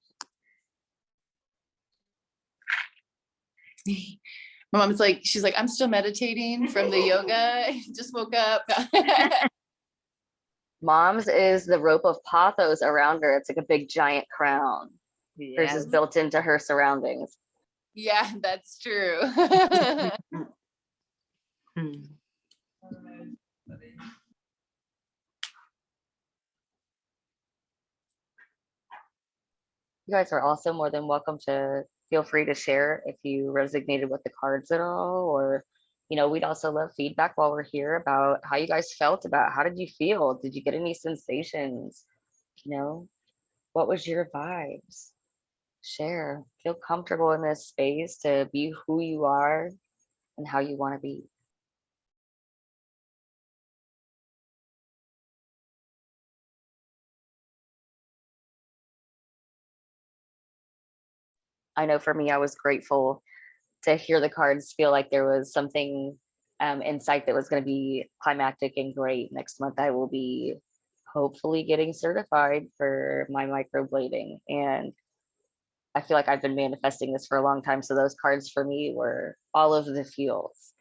My mom's like, she's like, I'm still meditating from the yoga. Just woke up. Mom's is the rope of pothos around her. It's like a big giant crown. Hers is built into her surroundings. Yeah, that's true. You guys are also more than welcome to feel free to share if you resonated with the cards at all, or we'd also love feedback while we're here about how you guys felt about how did you feel? Did you get any sensations? What was your vibes? Share. Feel comfortable in this space to be who you are and how you want to be. I know for me, I was grateful to hear the cards feel like there was something in sight that was going to be climactic and great. Next month, I will be hopefully getting certified for my microblading. And I feel like I've been manifesting this for a long time. So those cards for me were all of the feels.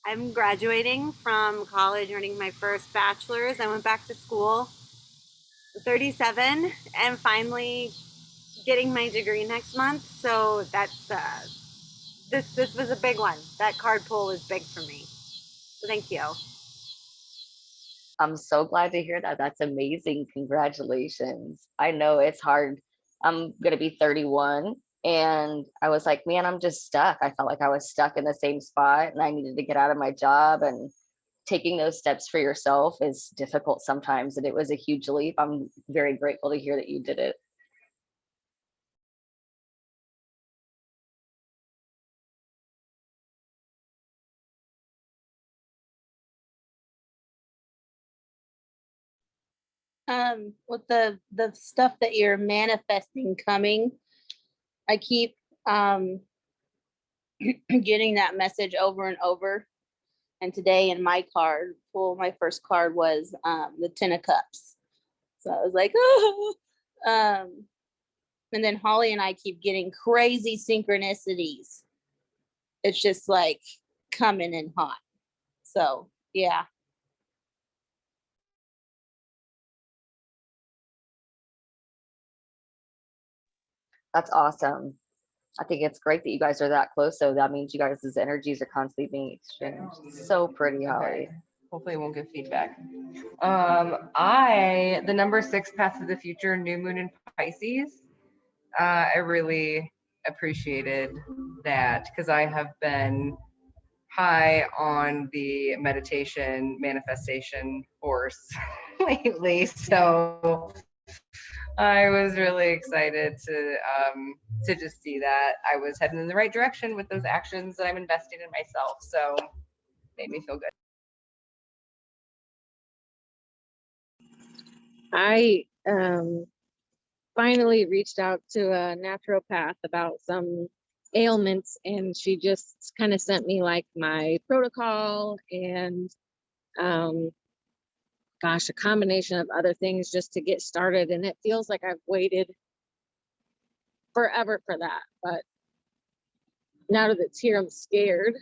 I'm graduating from college, earning my first bachelor's. I went back to school, 37, and finally getting my degree next month. So that's this was a big one. That card pull was big for me. So thank you. I'm so glad to hear that. That's amazing. Congratulations. I know it's hard. I'm going to be 31 and I was like, man, I'm just stuck. I felt like I was stuck in the same spot and I needed to get out of my job, and taking those steps for yourself is difficult sometimes. And it was a huge leap. I'm very grateful to hear that you did it. With the stuff that you're manifesting coming, I keep getting that message over and over. And today in my card pull, my first card was the 10 of Cups. So I was like, oh. And then Holly and I keep getting crazy synchronicities. It's just like coming in hot. So yeah. That's awesome. I think it's great that you guys are that close. So that means you guys' energies are constantly being exchanged. So pretty, Holly. Hopefully it won't give feedback. The number 6 Path to the Future, new moon in Pisces. I really appreciated that because I have been high on the meditation manifestation horse lately. So I was really excited to just see that I was heading in the right direction with those actions that I'm investing in myself. So made me feel good. I finally reached out to a naturopath about some ailments, and she just kind of sent me like my protocol and gosh, a combination of other things just to get started. And it feels like I've waited forever for that, but now that it's here, I'm scared,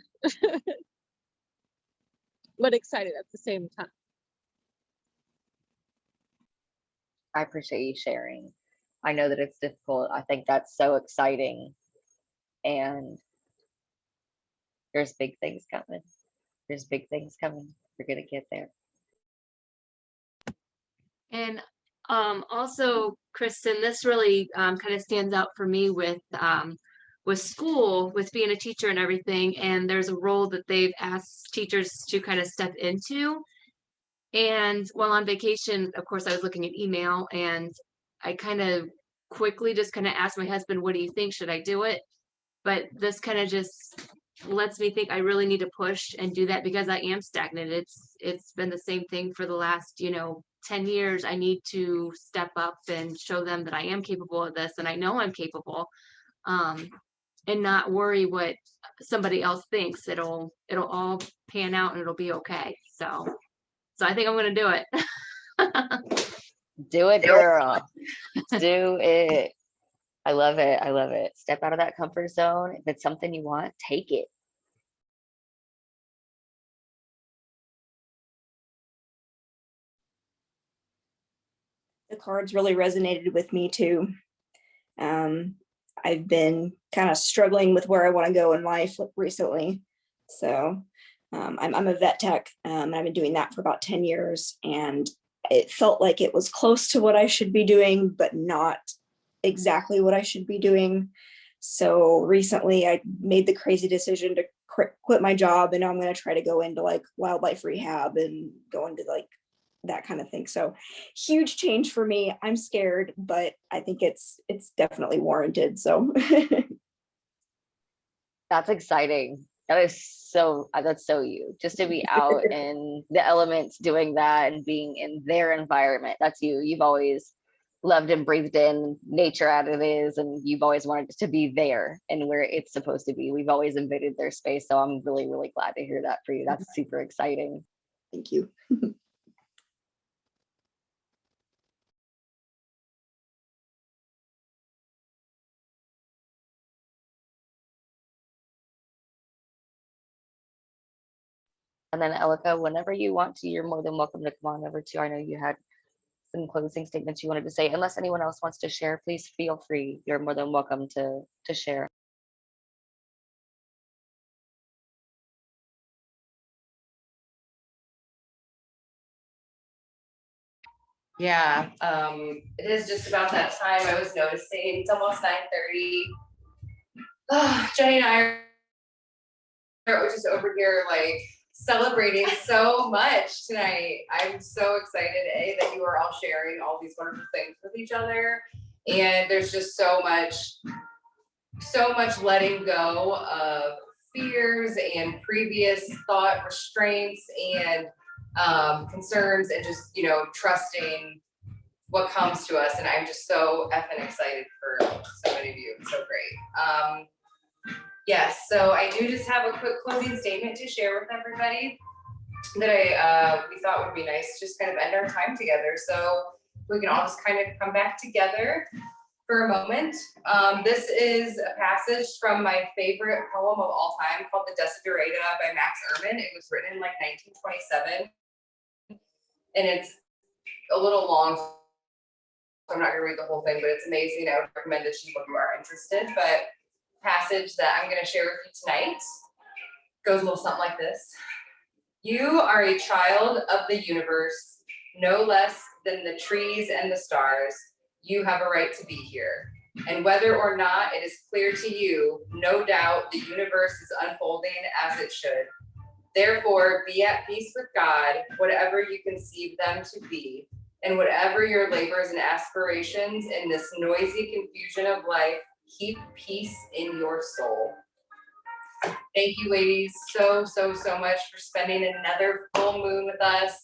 but excited at the same time. I appreciate you sharing. I know that it's difficult. I think that's so exciting. And there's big things coming. There's big things coming. We're going to get there. And also, Kristen, this really kind of stands out for me with school, with being a teacher and everything. And there's a role that they've asked teachers to kind of step into. And while on vacation, of course, I was looking at email, and I kind of quickly just kind of asked my husband, what do you think? Should I do it? But this kind of just lets me think I really need to push and do that, because I am stagnant. It's been the same thing for the last, 10 years. I need to step up and show them that I am capable of this, and I know I'm capable, and not worry what somebody else thinks. It'll all pan out and it'll be okay. So I think I'm going to do it. Do it, girl. Do it. I love it. I love it. Step out of that comfort zone. If it's something you want, take it. The cards really resonated with me too. I've been kind of struggling with where I want to go in life recently. So I'm a vet tech, and I've been doing that for about 10 years. And it felt like it was close to what I should be doing, but not exactly what I should be doing. So recently I made the crazy decision to quit my job, and now I'm going to try to go into like wildlife rehab and go into like that kind of thing. So huge change for me. I'm scared, but I think it's definitely warranted. So That's exciting. That's so you. Just to be out in the elements doing that and being in their environment. That's you. You've always loved and breathed in nature as it is, and you've always wanted to be there and where it's supposed to be. We've always invaded their space. So I'm really, really glad to hear that for you. That's super exciting. thank you. And then Elika, whenever you want to, you're more than welcome to come on over too. I know you had some closing statements you wanted to say. Unless anyone else wants to share, please feel free. You're more than welcome to share. Yeah, it is just about that time. I was noticing it's almost 9:30. Jennie and I are just over here like celebrating so much tonight. I'm so excited, that you are all sharing all these wonderful things with each other. And there's just so much letting go of fears and previous thought restraints and concerns, and just trusting what comes to us. And I'm just so effing excited for so many of you. It's so great. Yes, so I do just have a quick closing statement to share with everybody that we thought would be nice to just kind of end our time together. So we can all just kind of come back together for a moment. This is a passage from my favorite poem of all time called The Desiderata by Max Ehrmann. It was written in like 1927. And it's a little long, so I'm not gonna read the whole thing, but it's amazing. I would recommend it to you if you are interested. But passage that I'm gonna share with you tonight goes a little something like this. You are a child of the universe, no less than the trees and the stars. You have a right to be here. And whether or not it is clear to you, no doubt the universe is unfolding as it should. Therefore, be at peace with God, whatever you conceive them to be. And whatever your labors and aspirations in this noisy confusion of life, keep peace in your soul. Thank you, ladies, so much for spending another full moon with us.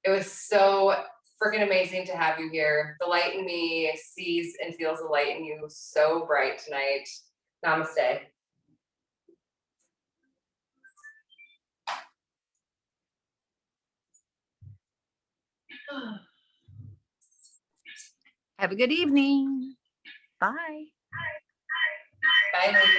It was so freaking amazing to have you here. The light in me sees and feels the light in you so bright tonight. Namaste. Have a good evening. Bye. Bye, ladies.